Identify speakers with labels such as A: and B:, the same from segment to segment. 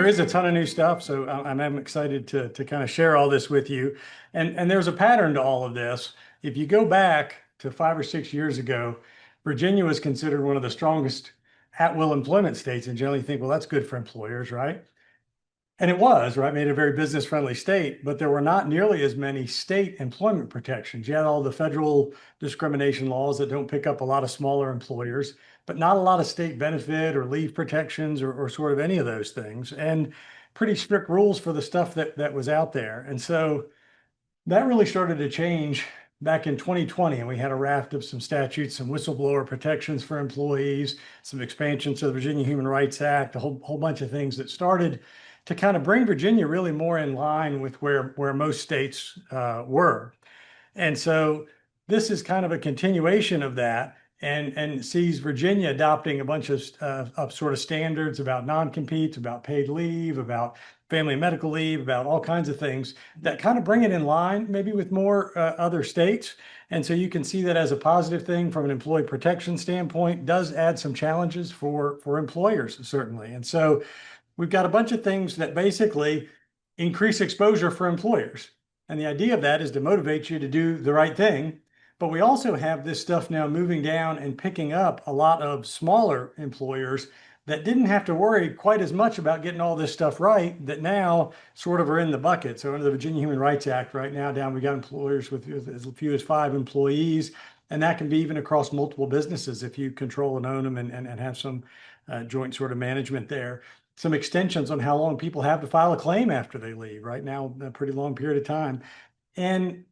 A: there is a ton of new stuff, so I'm excited to kind of share all this with you. And there's a pattern to all of this. If you go back to 5 or 6 years ago, Virginia was considered one of the strongest at-will employment states, and generally think, well, that's good for employers, right? And it was, right? Made a very business-friendly state, but there were not nearly as many state employment protections. You had all the federal discrimination laws that don't pick up a lot of smaller employers, but not a lot of state benefit or leave protections or sort of any of those things, and pretty strict rules for the stuff that was out there. And so that really started to change back in 2020, and we had a raft of some statutes, some whistleblower protections for employees, some expansions to the Virginia Human Rights Act, a whole bunch of things that started to kind of bring Virginia really more in line with where most states were. And so this is kind of a continuation of that, and sees Virginia adopting a bunch of sort of standards about non-competes, about paid leave, about family and medical leave, about all kinds of things that kind of bring it in line maybe with more other states. And so you can see that as a positive thing from an employee protection standpoint. Does add some challenges for employers, certainly. And so we've got a bunch of things that basically increase exposure for employers. And the idea of that is to motivate you to do the right thing. But we also have this stuff now moving down and picking up a lot of smaller employers that didn't have to worry quite as much about getting all this stuff right, that now sort of are in the bucket. So under the Virginia Human Rights Act right now, down we got employers with as few as 5 employees, and that can be even across multiple businesses if you control and own them and have some joint sort of management there. Some extensions on how long people have to file a claim after they leave. Right now, a pretty long period of time, and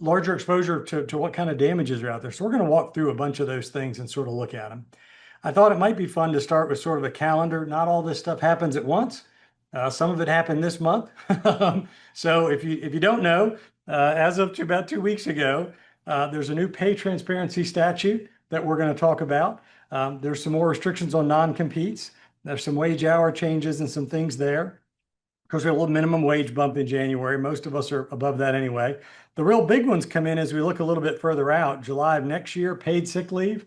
A: larger exposure to what kind of damages are out there. So we're going to walk through a bunch of those things and sort of look at them. I thought it might be fun to start with sort of a calendar. Not all this stuff happens at once. Some of it happened this month. So if you don't know, as of about 2 weeks ago, there's a new pay transparency statute that we're going to talk about. There's some more restrictions on non-competes. There's some wage hour changes and some things there. Of course, we have a little minimum wage bump in January. Most of us are above that anyway. The real big ones come in as we look a little bit further out. July of next year, paid sick leave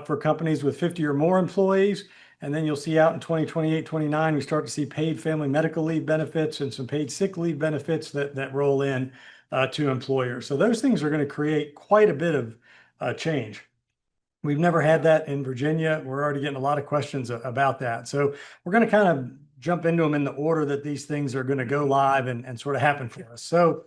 A: for companies with 50 or more employees. And then you'll see out in 2028, 29, we start to see paid family medical leave benefits and some paid sick leave benefits that roll in to employers. So those things are going to create quite a bit of change. We've never had that in Virginia. We're already getting a lot of questions about that. So we're going to kind of jump into them in the order that these things are going to go live and sort of happen for us. So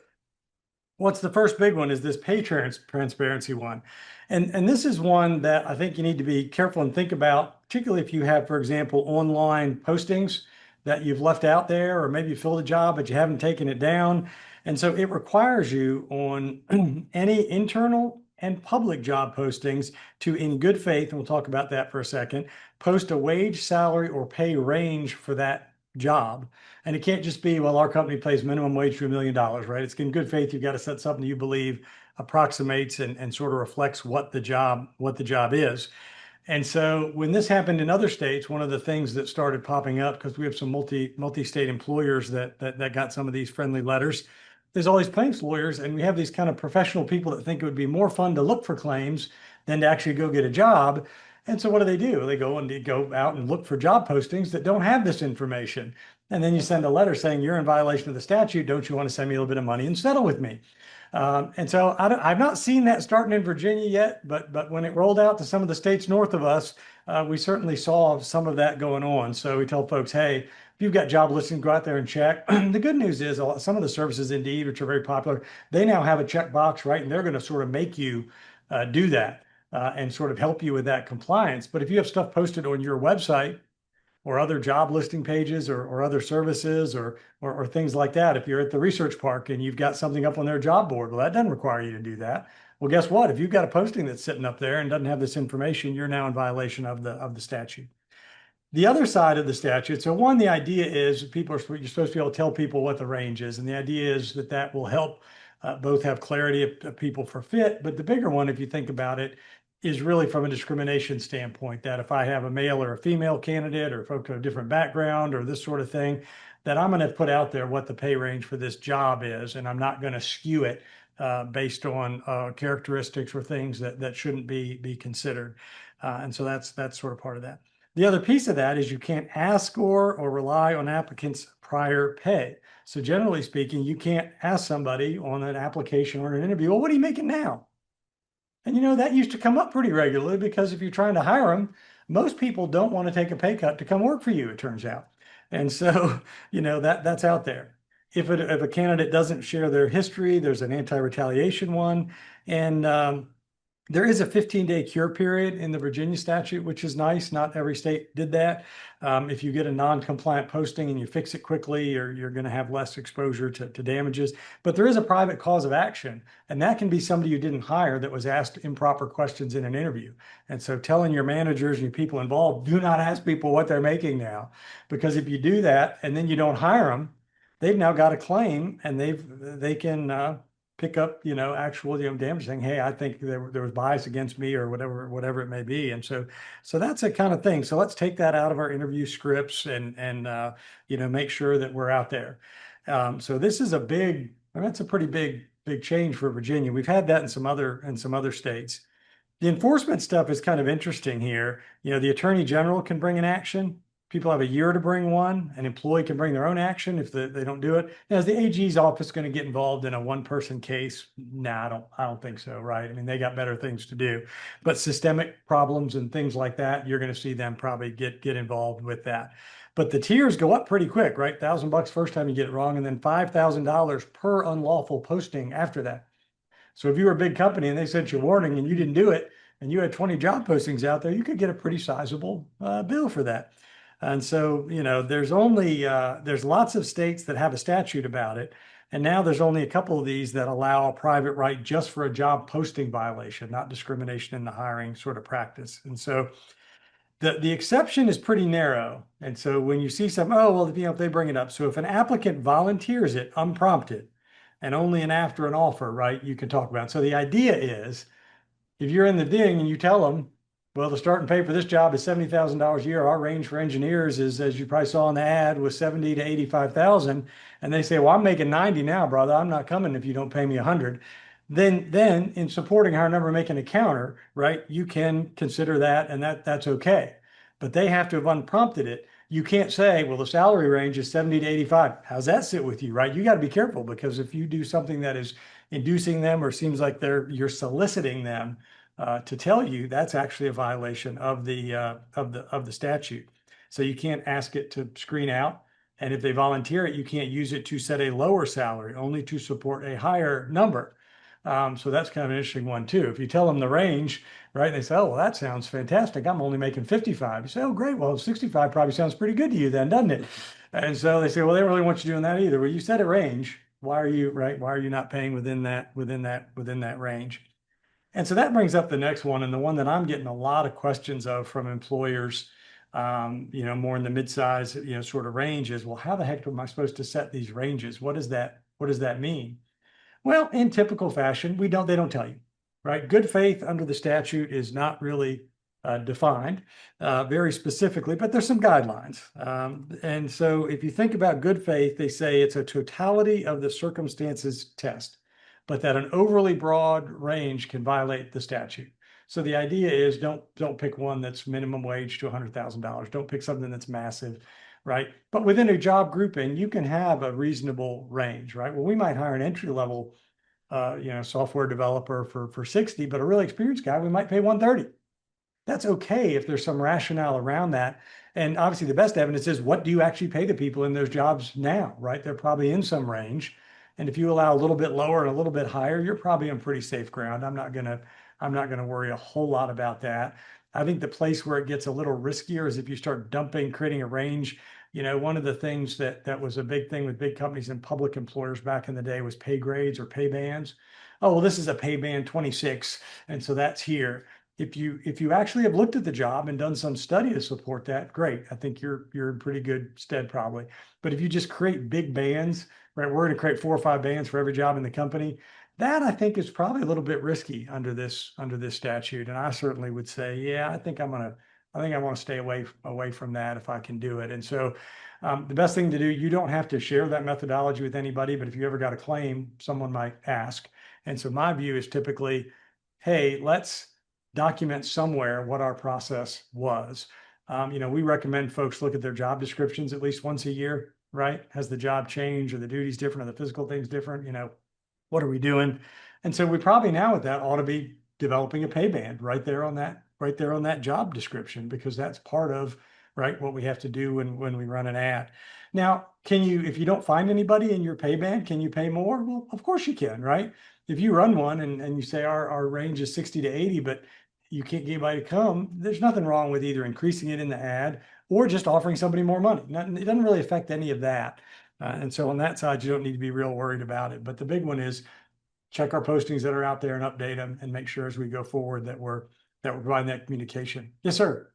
A: what's the first big one is this pay transparency one. And this is one that I think you need to be careful and think about, particularly if you have, for example, online postings that you've left out there, or maybe you filled a job, but you haven't taken it down. And so it requires you on any internal and public job postings to, in good faith, and we'll talk about that for a second, post a wage, salary, or pay range for that job. And it can't just be, well, our company pays minimum wage to $1 million, right? It's in good faith. You've got to set something you believe approximates and sort of reflects what the job is. And so when this happened in other states, one of the things that started popping up, because we have some multi-state employers that got some of these friendly letters, there's all these claims lawyers, and we have these kind of professional people that think it would be more fun to look for claims than to actually go get a job. And so what do? They go out and look for job postings that don't have this information. And then you send a letter saying, you're in violation of the statute. Don't you want to send me a little bit of money and settle with me? And so I've not seen that starting in Virginia yet, but when it rolled out to some of the states north of us, we certainly saw some of that going on. So we tell folks, hey, if you've got job listings, go out there and check. The good news is some of the services, Indeed, which are very popular, they now have a checkbox, right? And they're going to sort of make you do that and sort of help you with that compliance. But if you have stuff posted on your website or other job listing pages or other services or things like that, if you're at the research park and you've got something up on their job board, well, that doesn't require you to do that. Well, guess what? If you've got a posting that's sitting up there and doesn't have this information, you're now in violation of the statute. The other side of the statute, so one, the idea is you're supposed to be able to tell people what the range is. And the idea is that will help both have clarity of people for fit. But the bigger one, if you think about it, is really from a discrimination standpoint, that if I have a male or a female candidate, or folks with a different background or this sort of thing, that I'm going to put out there what the pay range for this job is. And I'm not going to skew it based on characteristics or things that shouldn't be considered. And so that's sort of part of that. The other piece of that is you can't ask or rely on applicants' prior pay. So generally speaking, you can't ask somebody on an application or an interview, well, what are you making now? And that used to come up pretty regularly because if you're trying to hire them, most people don't want to take a pay cut to come work for you, it turns out. And so, that's out there. If a candidate doesn't share their history, there's an anti-retaliation one. And there is a 15-day cure period in the Virginia statute, which is nice. Not every state did that. If you get a non-compliant posting and you fix it quickly, you're going to have less exposure to damages. But there is a private cause of action, and that can be somebody you didn't hire that was asked improper questions in an interview. And so telling your managers and your people involved, do not ask people what they're making now, because if you do that and then you don't hire them, they've now got a claim, and they can pick up, actual, damage, saying, hey, I think there was bias against me or whatever it may be. And so that's a kind of thing. So let's take that out of our interview scripts and make sure that we're out there. So this is that's a pretty big change for Virginia. We've had that in some other states. The enforcement stuff is kind of interesting here. The Attorney General can bring an action. People have a year to bring one. An employee can bring their own action if they don't do it. Now, is the AG's office going to get involved in a one-person case? Nah, I don't think so, right? I mean, they got better things to do. But systemic problems and things like that, you're going to see them probably get involved with that. But the tiers go up pretty quick, right? $1,000 first time you get it wrong, and then $5,000 per unlawful posting after that. So if you were a big company and they sent you a warning and you didn't do it, and you had 20 job postings out there, you could get a pretty sizable bill for that. And so, there's lots of states that have a statute about it. And now there's only a couple of these that allow a private right just for a job posting violation, not discrimination in the hiring sort of practice. And so the exception is pretty narrow. And so when you see some, oh, well, if they bring it up. So if an applicant volunteers it unprompted and only after an offer, right, you can talk about it. So the idea is, if you're in the ding and you tell them, well, the starting pay for this job is $70,000 a year. Our range for engineers is, as you probably saw in the ad, was 70 to 85,000. And they say, well, I'm making 90 now, brother. I'm not coming if you don't pay me 100. Then in supporting our number, making a counter, right, you can consider that, and that's okay. But they have to have unprompted it. You can't say, well, the salary range is 70 to 85. How's that sit with you, right? You got to be careful, because if you do something that is inducing them or seems like you're soliciting them to tell you, that's actually a violation of the statute. So you can't ask it to screen out. And if they volunteer it, you can't use it to set a lower salary, only to support a higher number. So that's kind of an interesting one too. If you tell them the range, right, and they say, oh, well, that sounds fantastic. I'm only making 55. You say, oh, great. Well, 65 probably sounds pretty good to you then, doesn't it? And so they say, well, they don't really want you doing that either. Well, you set a range. Why are you not paying within that range? And so that brings up the next one, and the one that I'm getting a lot of questions of from employers, more in the mid-size, sort of range is, well, how the heck am I supposed to set these ranges? What does that mean? Well, in typical fashion, they don't tell you, right? Good faith under the statute is not really defined very specifically, but there's some guidelines. And so if you think about good faith, they say it's a totality of the circumstances test, but that an overly broad range can violate the statute. So the idea is don't pick one that's minimum wage to $100,000. Don't pick something that's massive, right? But within a job grouping, you can have a reasonable range, right? Well, we might hire an entry level, software developer for 60, but a really experienced guy, we might pay 130. That's okay if there's some rationale around that. And obviously the best evidence is, what do you actually pay the people in those jobs now, right? They're probably in some range. And if you allow a little bit lower and a little bit higher, you're probably on pretty safe ground. I'm not gonna worry a whole lot about that. I think the place where it gets a little riskier is if you start creating a range. One of the things that was a big thing with big companies and public employers back in the day was pay grades or pay bands. Oh, well, this is a pay band 26, and so that's here. If you actually have looked at the job and done some study to support that, great. I think you're in pretty good stead probably. But if you just create big bands, right, we're going to create 4 or 5 bands for every job in the company, that I think is probably a little bit risky under this statute. And I certainly would say, yeah, I think I want to stay away from that if I can do it. And so the best thing to do, you don't have to share that methodology with anybody, but if you ever got a claim, someone might ask. And so my view is typically, hey, let's document somewhere what our process was. We recommend folks look at their job descriptions at least once a year, right? Has the job changed? Are the duties different? Are the physical things different? What are we doing? And so we probably now with that ought to be developing a pay band right there on that job description, because that's part of right what we have to do when we run an ad. Now, if you don't find anybody in your pay band, can you pay more? Well, of course you can, right? If you run one and you say our range is 60 to 80, but you can't get anybody to come, there's nothing wrong with either increasing it in the ad or just offering somebody more money. It doesn't really affect any of that. And so on that side, you don't need to be real worried about it. But the big one is check our postings that are out there and update them and make sure as we go forward that we're providing that communication. Yes, sir.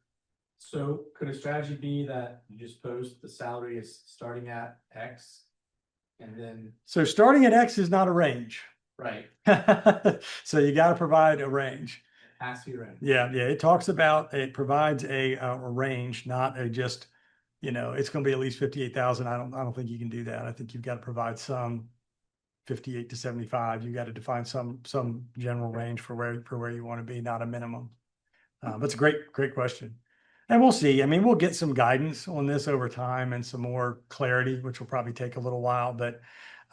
B: So could a strategy be that you just post the salary is starting at X and then,
A: So starting at X is not a range.
B: right,
A: So you got to provide a range.
B: it has to be right?
A: Yeah. It provides a range, not a just, it's going to be at least 58,000. I don't think you can do that. I think you've got to provide some 58 to 75. You got to define some general range for where you want to be, not a minimum. That's a great question. And we'll see. I mean, we'll get some guidance on this over time and some more clarity, which will probably take a little while. But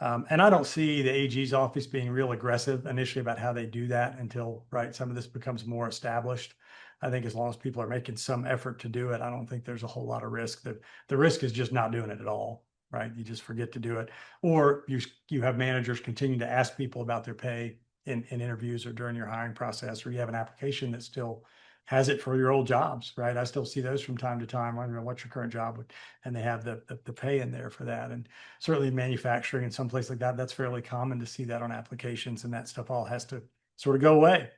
A: and I don't see the AG's office being real aggressive initially about how they do that until some of this becomes more established. I think as long as people are making some effort to do it, I don't think there's a whole lot of risk. The risk is just not doing it at all, right? You just forget to do it, or you have managers continue to ask people about their pay in interviews or during your hiring process, or you have an application that still has it for your old jobs, right? I still see those from time to time. I don't know what's your current job, and they have the pay in there for that. And certainly manufacturing and someplace like that, that's fairly common to see that on applications, and that stuff all has to sort of go away.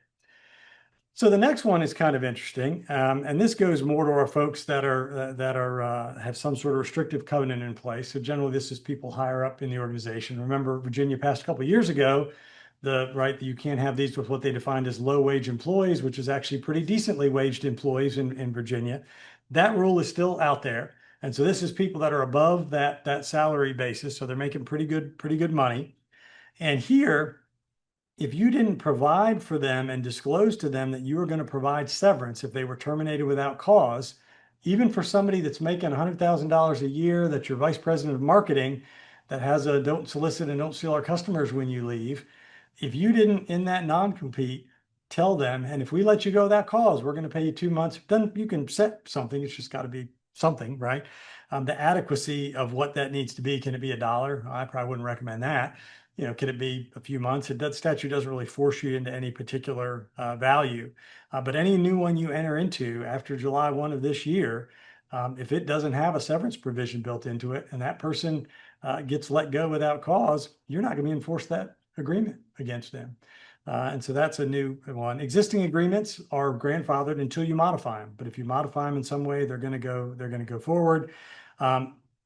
A: So the next one is kind of interesting, and this goes more to our folks that have some sort of restrictive covenant in place. So generally, this is people higher up in the organization. Remember, Virginia passed a couple of years ago you can't have these with what they defined as low wage employees, which is actually pretty decently waged employees in Virginia. That rule is still out there, and so this is people that are above that salary basis, so they're making pretty good money. And here, if you didn't provide for them and disclose to them that you were going to provide severance if they were terminated without cause, even for somebody that's making $100,000 a year, that's your vice president of marketing, that has a don't solicit and don't steal our customers when you leave, if you didn't in that non-compete tell them, and if we let you go that cause, we're going to pay you 2 months, then you can set something. It's just got to be something, right? The adequacy of what that needs to be. Can it be $1? I probably wouldn't recommend that. Can it be a few months? That statute doesn't really force you into any particular value. But any new one you enter into after July 1 of this year, if it doesn't have a severance provision built into it and that person gets let go without cause, you're not going to enforce that agreement against them. And so that's a new one. Existing agreements are grandfathered until you modify them. But if you modify them in some way, they're going to go forward.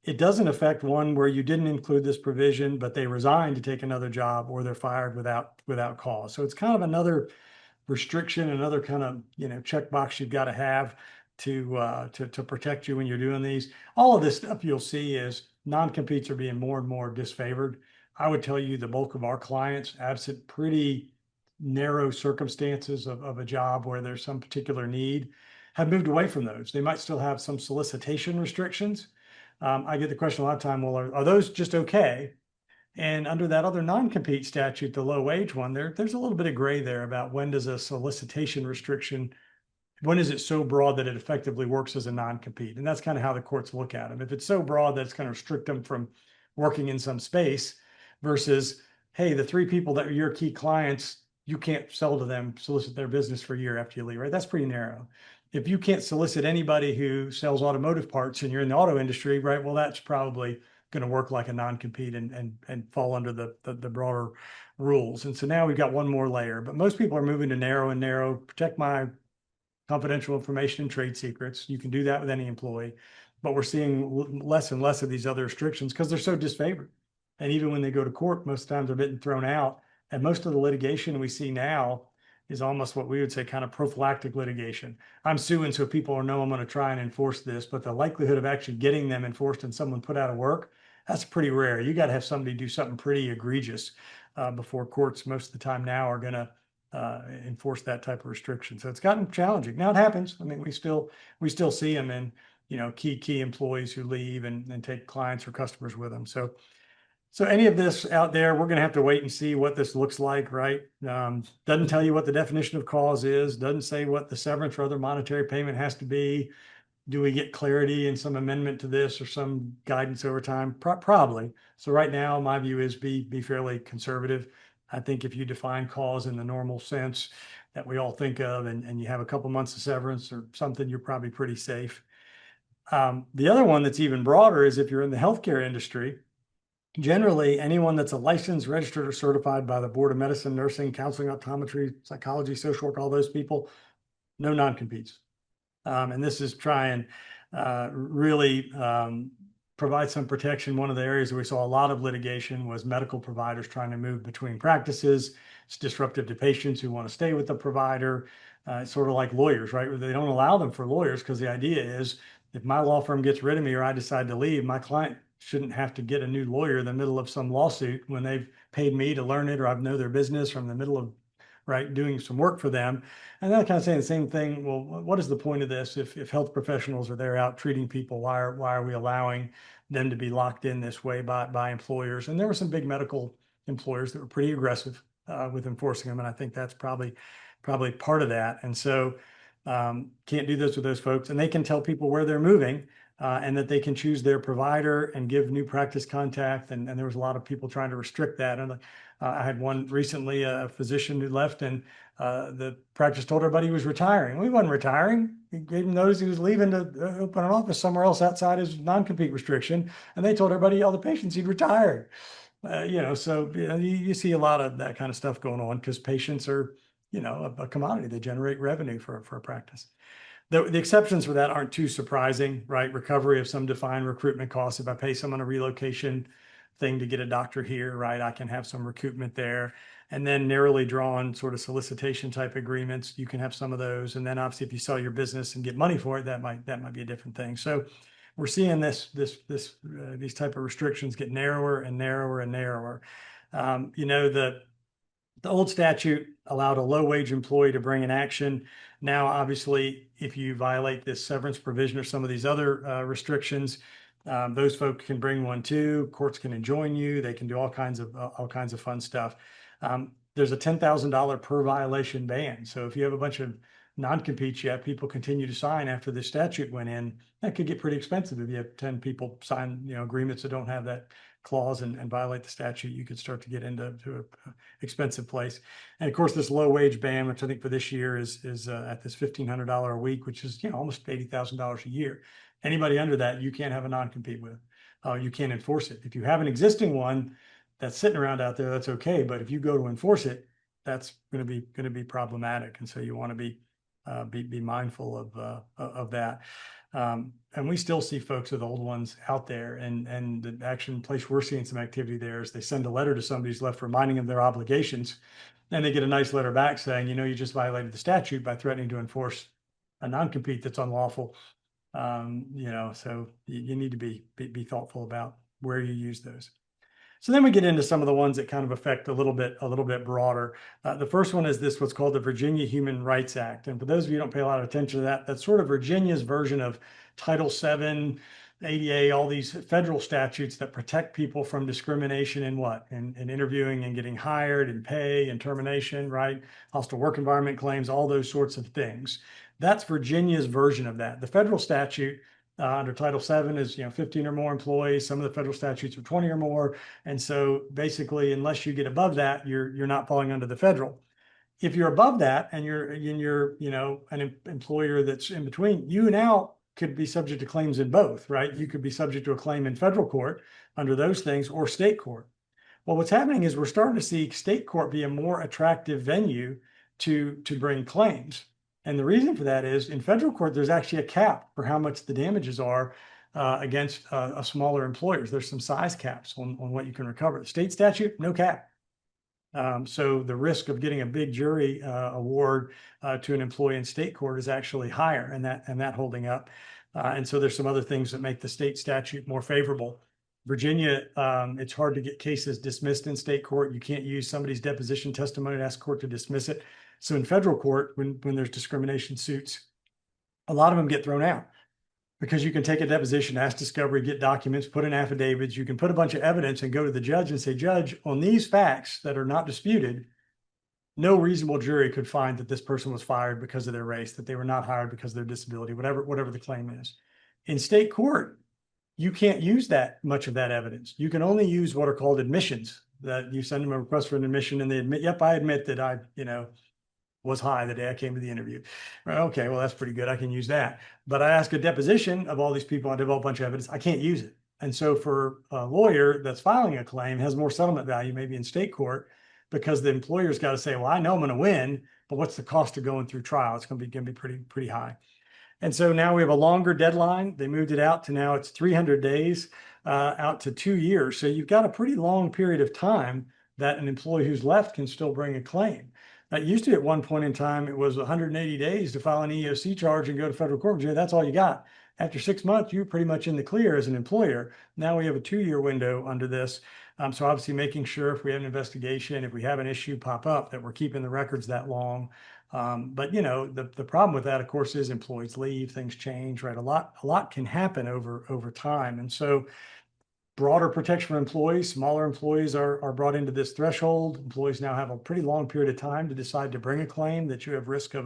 A: It doesn't affect one where you didn't include this provision, but they resign to take another job or they're fired without cause. So it's kind of another restriction, another kind of checkbox you've got to have to protect you when you're doing these. All of this stuff you'll see is non-competes are being more and more disfavored. I would tell you the bulk of our clients, absent pretty narrow circumstances of a job where there's some particular need, have moved away from those. They might still have some solicitation restrictions. I get the question a lot of time, well, are those just okay? And under that other non-compete statute, the low wage one, there's a little bit of gray there about when does a solicitation restriction, when is it so broad that it effectively works as a non-compete? And that's kind of how the courts look at them. If it's so broad that it's going to restrict them from working in some space versus, hey, the 3 people that are your key clients, you can't sell to them, solicit their business for a year after you leave, right? That's pretty narrow. If you can't solicit anybody who sells automotive parts and you're in the auto industry, right? Well, that's probably going to work like a non-compete and fall under the broader rules. And so now we've got one more layer, but most people are moving to narrow and narrow, protect my confidential information and trade secrets. You can do that with any employee, but we're seeing less and less of these other restrictions because they're so disfavored. And even when they go to court, most times they're getting thrown out. And most of the litigation we see now is almost what we would say kind of prophylactic litigation. I'm suing so people know I'm going to try and enforce this, but the likelihood of actually getting them enforced and someone put out of work, that's pretty rare. You got to have somebody do something pretty egregious before courts most of the time now are going to enforce that type of restriction. So it's gotten challenging. Now it happens. I mean, we still see them in, key employees who leave and take clients or customers with them. So any of this out there, we're going to have to wait and see what this looks like, right? Doesn't tell you what the definition of cause is, doesn't say what the severance or other monetary payment has to be. Do we get clarity in some amendment to this or some guidance over time? Probably. So right now, my view is be fairly conservative. I think if you define cause in the normal sense that we all think of, and you have a couple months of severance or something, you're probably pretty safe. The other one that's even broader is if you're in the healthcare industry. Generally, anyone that's a licensed, registered, or certified by the Board of Medicine, Nursing, Counseling, Optometry, Psychology, Social Work, all those people, no non-competes. And this is try and really provide some protection. One of the areas where we saw a lot of litigation was medical providers trying to move between practices. It's disruptive to patients who want to stay with the provider. It's sort of like lawyers, right? They don't allow them for lawyers because the idea is if my law firm gets rid of me or I decide to leave, my client shouldn't have to get a new lawyer in the middle of some lawsuit when they've paid me to learn it or I know their business from the middle of doing some work for them. And then kind of saying the same thing. Well, what is the point of this? If health professionals are there out treating people, why are we allowing them to be locked in this way by employers? And there were some big medical employers that were pretty aggressive with enforcing them. And I think that's probably part of that. And so can't do this with those folks. And they can tell people where they're moving and that they can choose their provider and give new practice contact. And there was a lot of people trying to restrict that. And I had one recently, a physician who left and the practice told everybody he was retiring. Well, he wasn't retiring. He gave them notice he was leaving to open an office somewhere else outside his non-compete restriction. And they told everybody, all the patients, he'd retired. So you see a lot of that kind of stuff going on because patients are, a commodity. They generate revenue for a practice. The exceptions for that aren't too surprising, right? Recovery of some defined recruitment costs. If I pay someone a relocation thing to get a doctor here, right, I can have some recoupment there. And then narrowly drawn sort of solicitation type agreements, you can have some of those. And then obviously if you sell your business and get money for it, that might be a different thing. So we're seeing these type of restrictions get narrower and narrower and narrower. The old statute allowed a low-wage employee to bring an action. Now, obviously, if you violate this severance provision or some of these other restrictions, those folks can bring one too. Courts can enjoin you. They can do all kinds of fun stuff. There's a $10,000 per violation ban. So if you have a bunch of non-competes, yet people continue to sign after this statute went in, that could get pretty expensive. If you have 10 people sign, agreements that don't have that clause and violate the statute, you could start to get into an expensive place. And of course, this low wage ban, which I think for this year is at this $1,500 a week, which is almost $80,000 a year. Anybody under that, you can't have a non-compete with. You can't enforce it. If you have an existing one that's sitting around out there, that's okay. But if you go to enforce it, that's going to be problematic. And so you want to be mindful of that. And we still see folks with old ones out there, and the action place we're seeing some activity there is they send a letter to somebody who's left reminding them their obligations, and they get a nice letter back saying, you just violated the statute by threatening to enforce a non-compete that's unlawful. So you need to be thoughtful about where you use those. So then we get into some of the ones that kind of affect a little bit broader. The first one is what's called the Virginia Human Rights Act. And for those of you who don't pay a lot of attention to that, that's sort of Virginia's version of Title VII, ADA, all these federal statutes that protect people from discrimination in interviewing and getting hired and pay and termination, right? Hostile work environment claims, all those sorts of things. That's Virginia's version of that. The federal statute under Title VII is 15 or more employees. Some of the federal statutes are 20 or more. And so basically, unless you get above that, you're not falling under the federal. If you're above that and you're an employer that's in between, you now could be subject to claims in both, right? You could be subject to a claim in federal court under those things or state court. Well, what's happening is we're starting to see state court be a more attractive venue to bring claims. And the reason for that is in federal court, there's actually a cap for how much the damages are against a smaller employers. There's some size caps on what you can recover. The state statute, no cap. So the risk of getting a big jury award to an employee in state court is actually higher, and that holding up. And so there's some other things that make the state statute more favorable. Virginia, it's hard to get cases dismissed in state court. You can't use somebody's deposition testimony to ask court to dismiss it. So in federal court, when there's discrimination suits, a lot of them get thrown out because you can take a deposition, ask discovery, get documents, put in affidavits. You can put a bunch of evidence and go to the judge and say, Judge, on these facts that are not disputed, no reasonable jury could find that this person was fired because of their race, that they were not hired because of their disability, whatever the claim is. In state court, you can't use that much of that evidence. You can only use what are called admissions, that you send them a request for an admission and they admit, yep, I admit that I, was high the day I came to the interview. Okay, well, that's pretty good. I can use that. But I ask a deposition of all these people, I develop a bunch of evidence. I can't use it. And so for a lawyer that's filing a claim has more settlement value, maybe in state court, because the employer's got to say, well, I know I'm going to win, but what's the cost of going through trial? It's going to be pretty high. And so now we have a longer deadline. They moved it out to now it's 300 days out to 2 years. So you've got a pretty long period of time that an employee who's left can still bring a claim. It used to, at one point in time, it was 180 days to file an EEOC charge and go to federal court. That's all you got. After 6 months, you're pretty much in the clear as an employer. Now we have a 2-year window under this. So obviously making sure if we have an investigation, if we have an issue pop up, that we're keeping the records that long. But the problem with that, of course, is employees leave, things change, right? A lot can happen over time. And so broader protection for employees, smaller employees are brought into this threshold. Employees now have a pretty long period of time to decide to bring a claim, that you have risk of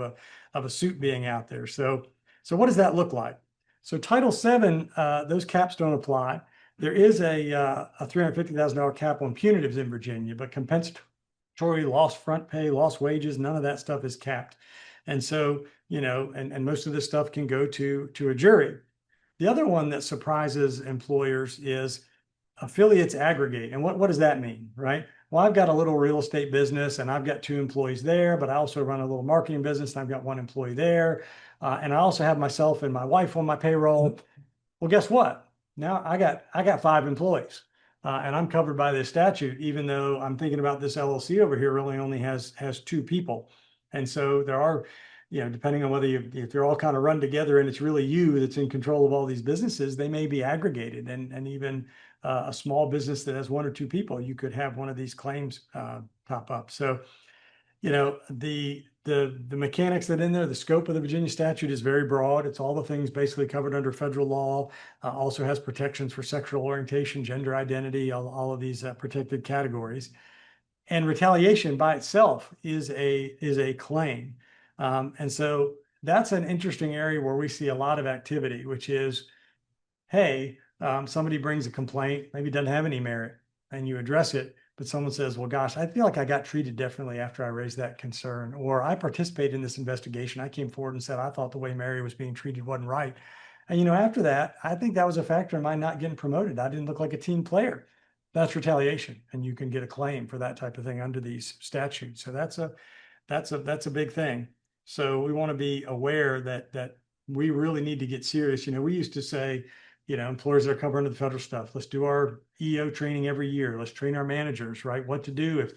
A: a suit being out there. So what does that look like? So Title VII, those caps don't apply. There is a $350,000 cap on punitives in Virginia, but compensatory, lost front pay, lost wages, none of that stuff is capped. And so, and most of this stuff can go to a jury. The other one that surprises employers is affiliates aggregate. And what does that mean, right? Well, I've got a little real estate business and I've got 2 employees there, but I also run a little marketing business and I've got 1 employee there. And I also have myself and my wife on my payroll. Well, guess what? Now I got 5 employees and I'm covered by this statute, even though I'm thinking about this LLC over here really only has 2 people. And so there are, depending on whether if they're all kind of run together and it's really you that's in control of all these businesses, they may be aggregated. And even a small business that has 1 or 2 people, you could have one of these claims pop up. So, the mechanics that in there, the scope of the Virginia statute is very broad. It's all the things basically covered under federal law. Also has protections for sexual orientation, gender identity, all of these protected categories. And retaliation by itself is a claim. And so that's an interesting area where we see a lot of activity, which is, hey, somebody brings a complaint, maybe doesn't have any merit, and you address it, but someone says, well, gosh, I feel like I got treated differently after I raised that concern, or I participated in this investigation. I came forward and said, I thought the way Mary was being treated wasn't right. And, after that, I think that was a factor in my not getting promoted. I didn't look like a team player. That's retaliation, and you can get a claim for that type of thing under these statutes. So that's a big thing. So we want to be aware that we really need to get serious. We used to say, employers that are covered under the federal stuff, let's do our EO training every year. Let's train our managers, right? What to do if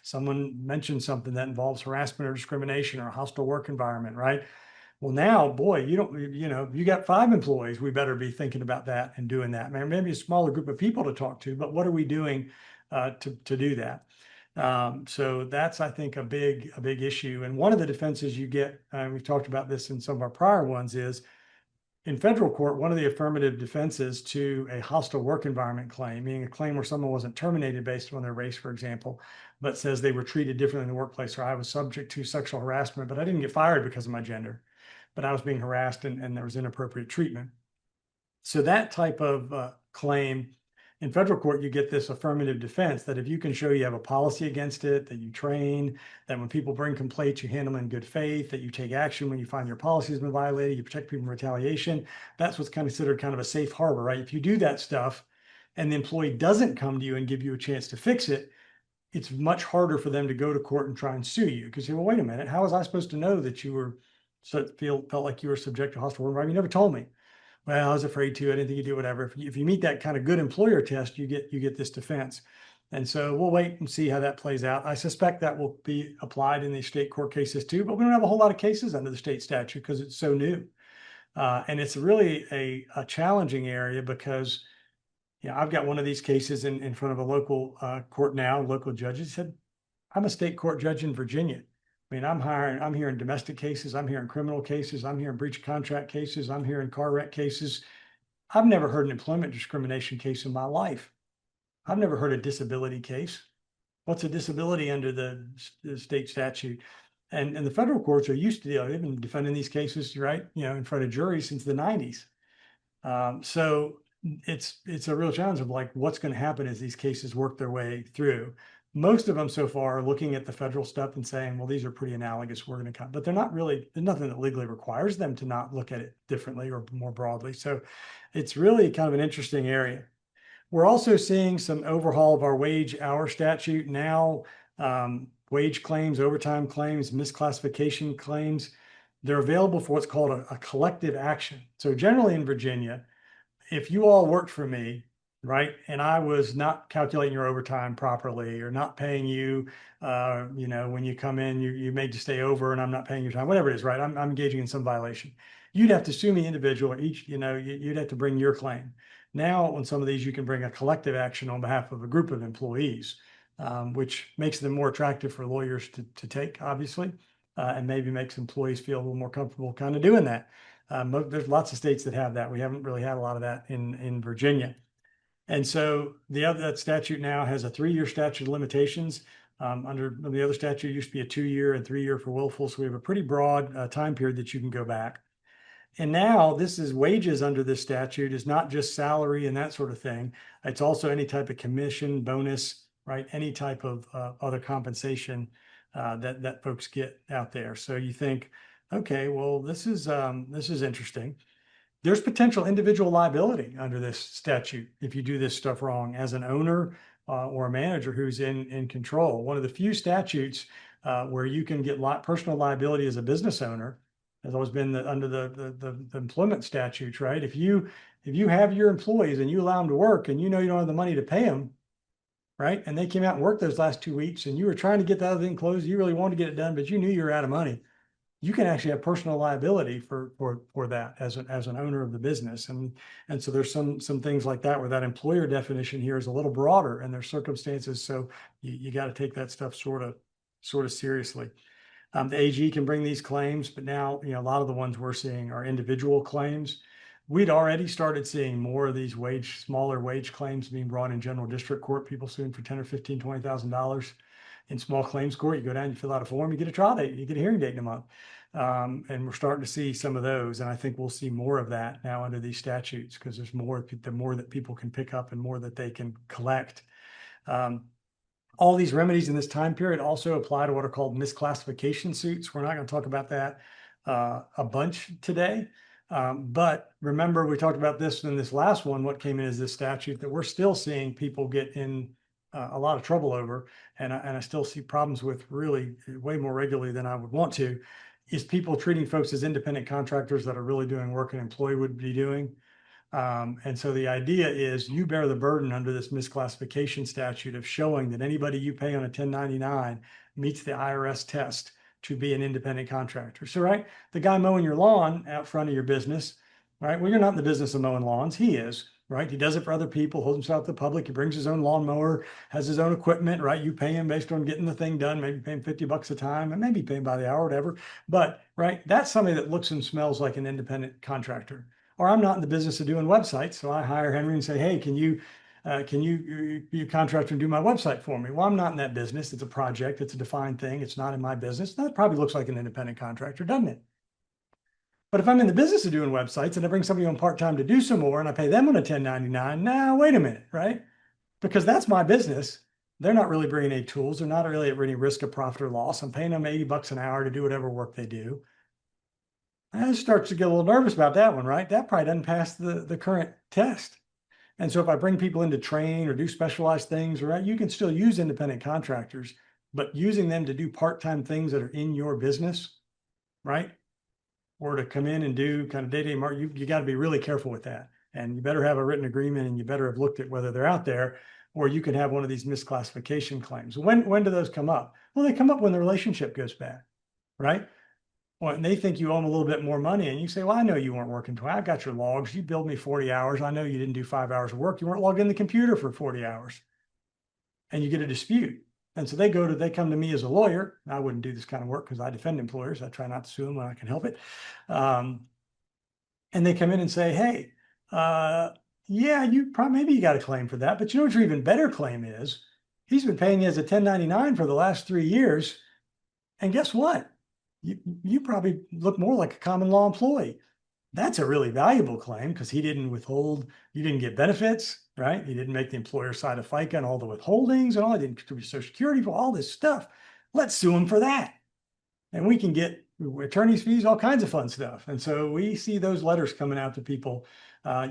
A: someone mentions something that involves harassment or discrimination or a hostile work environment, right? Well, now, boy, you got 5 employees. We better be thinking about that and doing that. Maybe a smaller group of people to talk to, but what are we doing to do that? So that's, I think, a big issue. And one of the defenses you get, and we've talked about this in some of our prior ones, is in federal court, one of the affirmative defenses to a hostile work environment claim, meaning a claim where someone wasn't terminated based on their race, for example, but says they were treated differently in the workplace, or I was subject to sexual harassment, but I didn't get fired because of my gender, but I was being harassed and there was inappropriate treatment. So that type of claim, in federal court, you get this affirmative defense that if you can show you have a policy against it, that you train, that when people bring complaints, you handle them in good faith, that you take action when you find your policy has been violated, you protect people from retaliation, that's what's considered kind of a safe harbor, right? If you do that stuff and the employee doesn't come to you and give you a chance to fix it, it's much harder for them to go to court and try and sue you, because you say, well, wait a minute, how was I supposed to know that you felt like you were subject to hostile work environment? You never told me. Well, I was afraid to. I didn't think you'd do whatever. If you meet that kind of good employer test, you get this defense. And so we'll wait and see how that plays out. I suspect that will be applied in the state court cases too, but we don't have a whole lot of cases under the state statute because it's so new. And it's really a challenging area because, I've got one of these cases in front of a local court now, local judge. He said, I'm a state court judge in Virginia. I mean, I'm hearing domestic cases, I'm hearing criminal cases, I'm hearing breach of contract cases, I'm hearing car wreck cases. I've never heard an employment discrimination case in my life. I've never heard a disability case. What's a disability under the state statute? And the federal courts are used to, they've been defending these cases, right? In front of juries since the 90s. So it's a real challenge of like, what's going to happen as these cases work their way through. Most of them so far are looking at the federal stuff and saying, well, these are pretty analogous. We're going to come, but they're not really, there's nothing that legally requires them to not look at it differently or more broadly. So it's really kind of an interesting area. We're also seeing some overhaul of our wage hour statute now. Wage claims, overtime claims, misclassification claims, they're available for what's called a collective action. So generally in Virginia, if you all worked for me, right, and I was not calculating your overtime properly or not paying you, when you come in, you made to stay over and I'm not paying your time, whatever it is, right? I'm engaging in some violation. You'd have to sue me individual, each, you'd have to bring your claim. Now, on some of these, you can bring a collective action on behalf of a group of employees, which makes them more attractive for lawyers to take, obviously, and maybe makes employees feel a little more comfortable kind of doing that. There's lots of states that have that. We haven't really had a lot of that in Virginia. And so that statute now has a 3-year statute of limitations. Under the other statute, it used to be a 2-year and 3-year for willful. So we have a pretty broad time period that you can go back. And now this is wages under this statute is not just salary and that sort of thing. It's also any type of commission, bonus, right? Any type of other compensation that folks get out there. So you think, okay, well, this is interesting. There's potential individual liability under this statute if you do this stuff wrong as an owner or a manager who's in control. One of the few statutes where you can get personal liability as a business owner has always been under the employment statutes, right? If you have your employees and you allow them to work and you know you don't have the money to pay them, right? And they came out and worked those last 2 weeks and you were trying to get the other thing closed, you really wanted to get it done, but you knew you were out of money. You can actually have personal liability for that as an owner of the business. And so there's some things like that where that employer definition here is a little broader and there's circumstances. So you got to take that stuff sort of seriously. The AG can bring these claims, but now, a lot of the ones we're seeing are individual claims. We'd already started seeing more of these smaller wage claims being brought in general district court, people suing for $10,000 or $15,000, $20,000 in small claims court. You go down, you fill out a form, you get a trial date, you get a hearing date in a month. And we're starting to see some of those. And I think we'll see more of that now under these statutes because there's the more that people can pick up and more that they can collect. All these remedies in this time period also apply to what are called misclassification suits. We're not going to talk about that a bunch today. But remember, we talked about this in this last one. What came in is this statute that we're still seeing people get in a lot of trouble over. And I still see problems with really way more regularly than I would want to, is people treating folks as independent contractors that are really doing work an employee would be doing. And so the idea is you bear the burden under this misclassification statute of showing that anybody you pay on a 1099 meets the IRS test to be an independent contractor. So, right, the guy mowing your lawn out front of your business, right? Well, you're not in the business of mowing lawns. He is, right? He does it for other people, holds himself to the public. He brings his own lawnmower, has his own equipment, right? You pay him based on getting the thing done, maybe pay him $50 a time and maybe pay him by the hour, whatever. But, right, that's somebody that looks and smells like an independent contractor. Or I'm not in the business of doing websites. So I hire Henry and say, hey, can you contract and do my website for me? Well, I'm not in that business. It's a project. It's a defined thing. It's not in my business. That probably looks like an independent contractor, doesn't it? But if I'm in the business of doing websites and I bring somebody on part-time to do some more and I pay them on a 1099, now wait a minute, right? Because that's my business. They're not really bringing any tools. They're not really at any risk of profit or loss. I'm paying them $80 an hour to do whatever work they do. I start to get a little nervous about that one, right? That probably doesn't pass the current test. And so if I bring people in to train or do specialized things, right, you can still use independent contractors, but using them to do part-time things that are in your business, right? Or to come in and do kind of day-to-day market, you got to be really careful with that. And you better have a written agreement and you better have looked at whether they're out there, or you can have one of these misclassification claims. When do those come up? Well, they come up when the relationship goes bad, right? Well, and they think you owe them a little bit more money. And you say, well, I know you weren't working 20. I've got your logs. You billed me 40 hours. I know you didn't do 5 hours of work. You weren't logged in the computer for 40 hours. And you get a dispute. And so they come to me as a lawyer. I wouldn't do this kind of work because I defend employers. I try not to sue them when I can help it. And they come in and say, hey, yeah, maybe you got a claim for that, but you know what your even better claim is? He's been paying you as a 1099 for the last 3 years. And guess what? You probably look more like a common law employee. That's a really valuable claim because he didn't withhold, you didn't get benefits, right? He didn't make the employer side of FICA and all the withholdings and all. He didn't contribute Social Security for all this stuff. Let's sue him for that. And we can get attorney's fees, all kinds of fun stuff. And so we see those letters coming out to people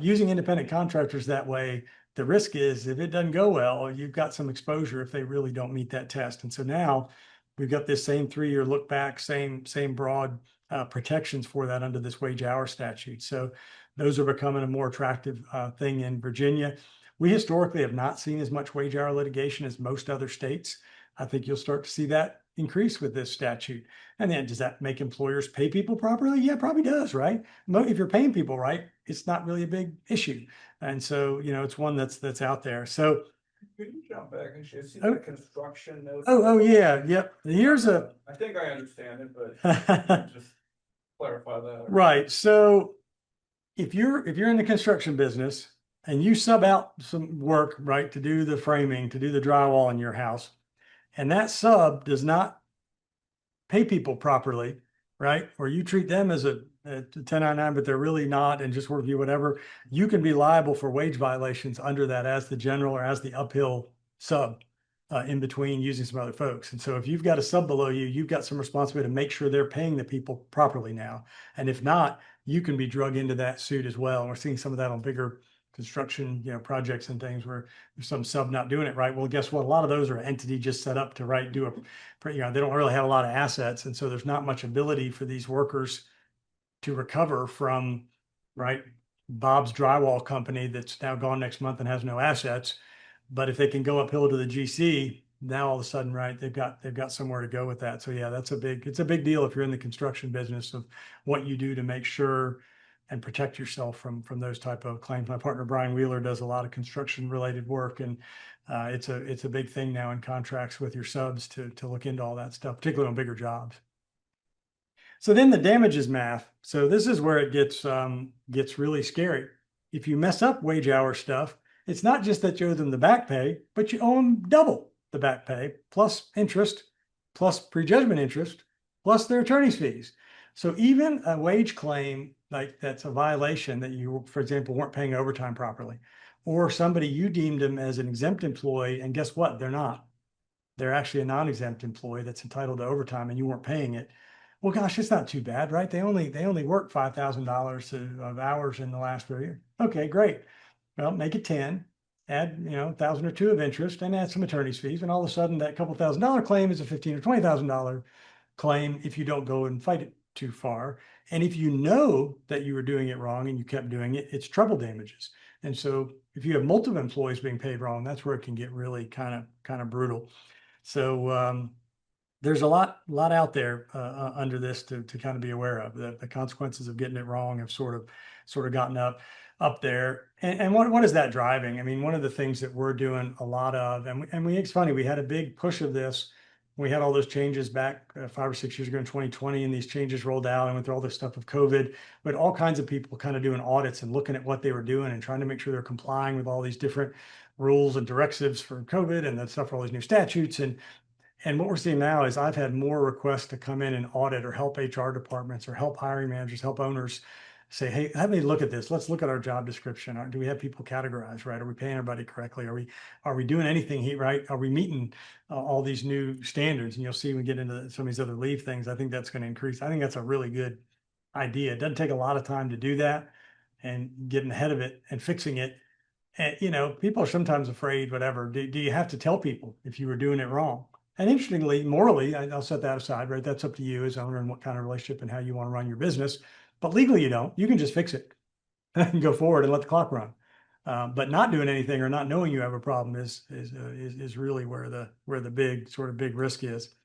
A: using independent contractors that way. The risk is if it doesn't go well, you've got some exposure if they really don't meet that test. And so now we've got this same 3-year look back, same broad protections for that under this wage hour statute. So those are becoming a more attractive thing in Virginia. We historically have not seen as much wage hour litigation as most other states. I think you'll start to see that increase with this statute. And then does that make employers pay people properly? Yeah, probably does, right? If you're paying people right, it's not really a big issue. And so, it's one that's out there. So
C: Could you jump back and see
A: Oh.
C: the construction note?
A: Oh, yeah, yep. Here's a
C: I think I understand it, but just clarify that.
A: right. So if you're in the construction business and you sub out some work, right, to do the framing, to do the drywall in your house, and that sub does not pay people properly, right? Or you treat them as a 1099, but they're really not, and just work you whatever, you can be liable for wage violations under that as the general or as the uphill sub in between using some other folks. And so if you've got a sub below you, you've got some responsibility to make sure they're paying the people properly now. And if not, you can be drug into that suit as well. And we're seeing some of that on bigger construction, projects and things where there's some sub not doing it right. Well, guess what? A lot of those are entity just set up to they don't really have a lot of assets. And so there's not much ability for these workers to recover from, right, Bob's drywall company that's now gone next month and has no assets. But if they can go uphill to the GC, now all of a sudden, right, they've got somewhere to go with that. So yeah, it's a big deal if you're in the construction business of what you do to make sure and protect yourself from those type of claims. My partner Brian Wheeler does a lot of construction related work, and it's a big thing now in contracts with your subs to look into all that stuff, particularly on bigger jobs. So then the damages math. So this is where it gets really scary. If you mess up wage hour stuff, it's not just that you owe them the back pay, but you owe them double the back pay, plus interest, plus prejudgment interest, plus their attorney's fees. So even a wage claim like that's a violation that you, for example, weren't paying overtime properly, or somebody you deemed them as an exempt employee, and guess what? They're not. They're actually a non-exempt employee that's entitled to overtime, and you weren't paying it. Well, gosh, it's not too bad, right? They only worked $5,000 of hours in the last year. Okay, great. Well, make it 10, add, 1,000 or 2 of interest, and add some attorney's fees. And all of a sudden that couple $1,000 claim is a $15,000 or $20,000 claim if you don't go and fight it too far. And if you know that you were doing it wrong and you kept doing it, it's treble damages. And so if you have multiple employees being paid wrong, that's where it can get really kind of brutal. So there's a lot out there under this to kind of be aware of. The consequences of getting it wrong have sort of gotten up there. And what is that driving? I mean, one of the things that we're doing a lot of, it's funny, we had a big push of this. We had all those changes back 5 or 6 years ago in 2020, and these changes rolled out and went through all this stuff of COVID. But all kinds of people kind of doing audits and looking at what they were doing and trying to make sure they're complying with all these different rules and directives for COVID and that stuff for all these new statutes. And what we're seeing now is I've had more requests to come in and audit or help HR departments or help hiring managers, help owners say, hey, have me look at this. Let's look at our job description. Do we have people categorized right? Are we paying everybody correctly? Are we doing anything right? Are we meeting all these new standards? And you'll see when we get into some of these other leave things, I think that's going to increase. I think that's a really good idea. It doesn't take a lot of time to do that and getting ahead of it and fixing it. And, people are sometimes afraid, whatever. Do you have to tell people if you were doing it wrong? And interestingly, morally, I'll set that aside, right? That's up to you as owner and what kind of relationship and how you want to run your business. But legally, you don't. You can just fix it and go forward and let the clock run. But not doing anything or not knowing you have a problem is really where the big risk is.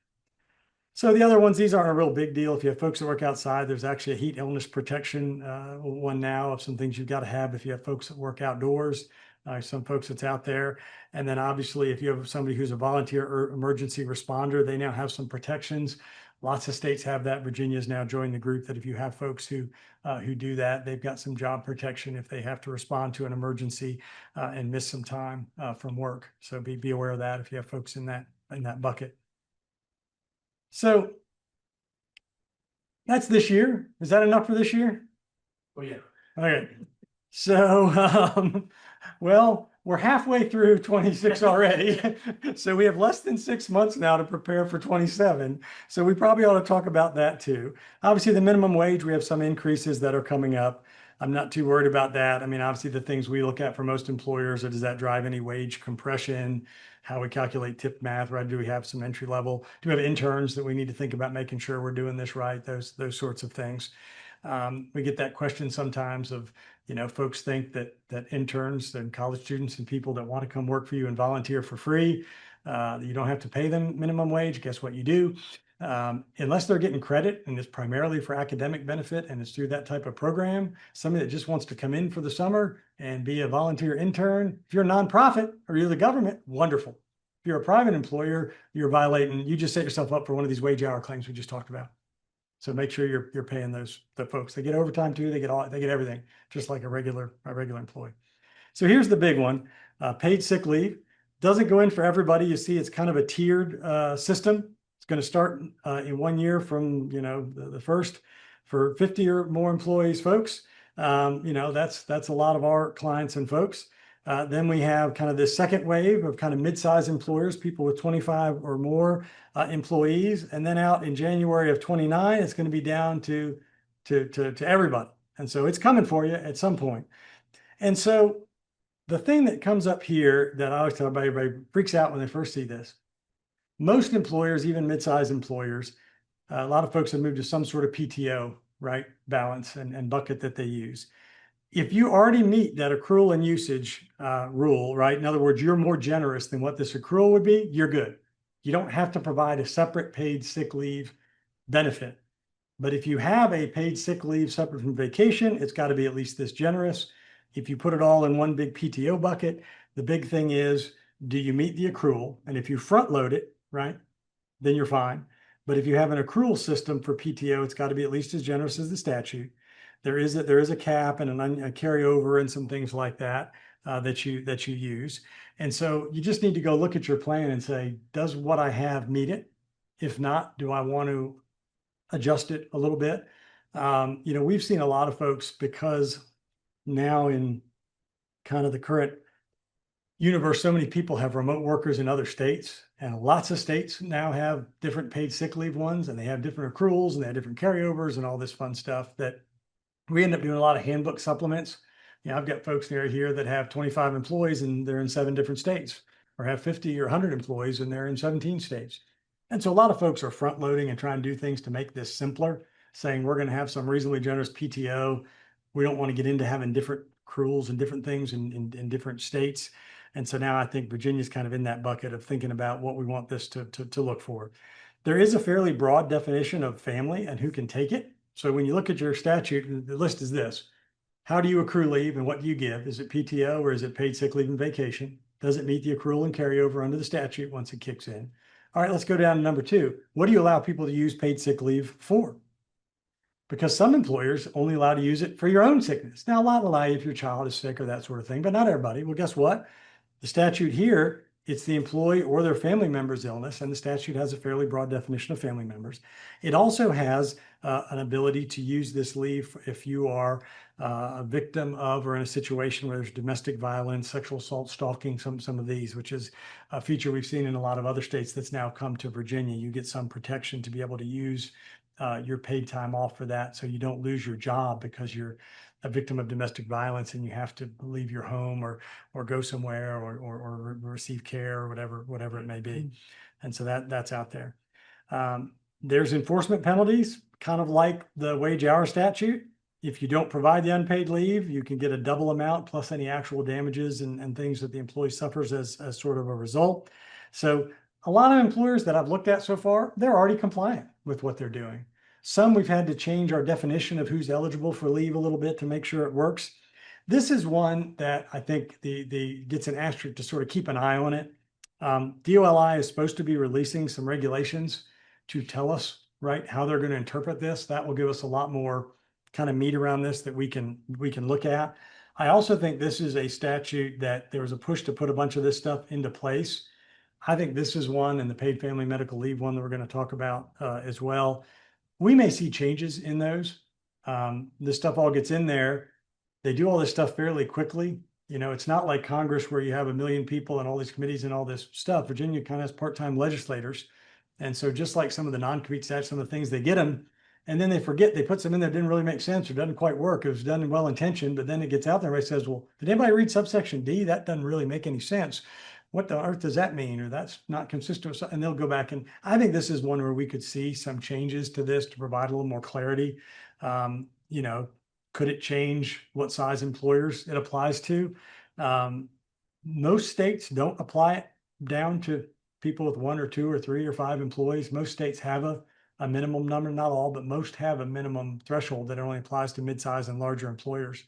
A: So the other ones, these aren't a real big deal. If you have folks that work outside, there's actually a heat illness protection one now of some things you've got to have if you have folks that work outdoors. some folks that's out there. And then obviously, if you have somebody who's a volunteer or emergency responder, they now have some protections. Lots of states have that. Virginia's now joined the group that if you have folks who do that, they've got some job protection if they have to respond to an emergency and miss some time from work. So be aware of that if you have folks in that bucket. So that's this year. Is that enough for this year?
B: Oh, yeah.
A: Okay. So, well, we're halfway through 26 already. So we have less than 6 months now to prepare for 27. So we probably ought to talk about that too. Obviously, the minimum wage, we have some increases that are coming up. I'm not too worried about that. I mean, obviously, the things we look at for most employers are, does that drive any wage compression? How we calculate tip math, right? Do we have some entry level? Do we have interns that we need to think about making sure we're doing this right? Those sorts of things. We get that question sometimes of, folks think that interns and college students and people that want to come work for you and volunteer for free, you don't have to pay them minimum wage. Guess what you do? Unless they're getting credit and it's primarily for academic benefit and it's through that type of program, somebody that just wants to come in for the summer and be a volunteer intern. If you're a nonprofit or you're the government, wonderful. If you're a private employer, you're violating, you just set yourself up for one of these wage hour claims we just talked about. So make sure you're paying the folks. They get overtime too. They get everything, just like a regular employee. So here's the big one: paid sick leave doesn't go in for everybody. You see, it's kind of a tiered system. It's going to start in 1 year from the first for 50 or more employees, folks. That's a lot of our clients and folks. Then we have kind of this second wave of kind of mid-sized employers, people with 25 or more employees. And then out in January of 29, it's going to be down to everybody. And so it's coming for you at some point. And so the thing that comes up here that I always tell everybody freaks out when they first see this. Most employers, even mid-sized employers, a lot of folks have moved to some sort of PTO, right, balance and bucket that they use. If you already meet that accrual and usage rule, right? In other words, you're more generous than what this accrual would be, you're good. You don't have to provide a separate paid sick leave benefit. But if you have a paid sick leave separate from vacation, it's got to be at least this generous. If you put it all in one big PTO bucket, the big thing is, do you meet the accrual? And if you front load it, right, then you're fine. But if you have an accrual system for PTO, it's got to be at least as generous as the statute. There is a cap and a carryover and some things like that that you use. And so you just need to go look at your plan and say, does what I have meet it? If not, do I want to adjust it a little bit? We've seen a lot of folks, because now in kind of the current universe, so many people have remote workers in other states, and lots of states now have different paid sick leave ones, and they have different accruals and they have different carryovers and all this fun stuff that we end up doing a lot of handbook supplements. I've got folks near here that have 25 employees and they're in 7 different states, or have 50 or 100 employees and they're in 17 states. And so a lot of folks are front loading and trying to do things to make this simpler, saying we're going to have some reasonably generous PTO. We don't want to get into having different accruals and different things in different states. And so now I think Virginia's kind of in that bucket of thinking about what we want this to look for. There is a fairly broad definition of family and who can take it. So when you look at your statute, the list is this: how do you accrue leave and what do you give? Is it PTO or is it paid sick leave and vacation? Does it meet the accrual and carryover under the statute once it kicks in? All right, let's go down to number 2. What do you allow people to use paid sick leave for? Because some employers only allow to use it for your own sickness. Now, a lot allow you if your child is sick or that sort of thing, but not everybody. Well, guess what? The statute here, it's the employee or their family member's illness, and the statute has a fairly broad definition of family members. It also has an ability to use this leave if you are a victim of or in a situation where there's domestic violence, sexual assault, stalking, some of these, which is a feature we've seen in a lot of other states that's now come to Virginia. You get some protection to be able to use your paid time off for that, so you don't lose your job because you're a victim of domestic violence and you have to leave your home or go somewhere or receive care or whatever it may be. And so that's out there. There's enforcement penalties, kind of like the wage hour statute. If you don't provide the unpaid leave, you can get a double amount plus any actual damages and things that the employee suffers as sort of a result. So a lot of employers that I've looked at so far, they're already compliant with what they're doing. Some we've had to change our definition of who's eligible for leave a little bit to make sure it works. This is one that I think the gets an asterisk to sort of keep an eye on it. DOLI is supposed to be releasing some regulations to tell us, right, how they're going to interpret this. That will give us a lot more kind of meat around this that we can look at. I also think this is a statute that there was a push to put a bunch of this stuff into place. I think this is one, and the paid family medical leave one that we're going to talk about as well. We may see changes in those. This stuff all gets in there. They do all this stuff fairly quickly. You know, it's not like Congress where you have a million people and all these committees and all this stuff. Virginia kind of has part-time legislators. And so just like some of the non-compete statutes, some of the things, they get them and then they forget, they put some in there that didn't really make sense or doesn't quite work. It was done well-intentioned, but then it gets out there and everybody says, well, did anybody read subsection D? That doesn't really make any sense. What the earth does that mean? Or that's not consistent with, and they'll go back. And I think this is one where we could see some changes to this to provide a little more clarity. You know, could it change what size employers it applies to? Most states don't apply it down to people with 1 or 2 or 3 or 5 employees. Most states have a minimum number, not all, but most have a minimum threshold that only applies to mid-size and larger employers.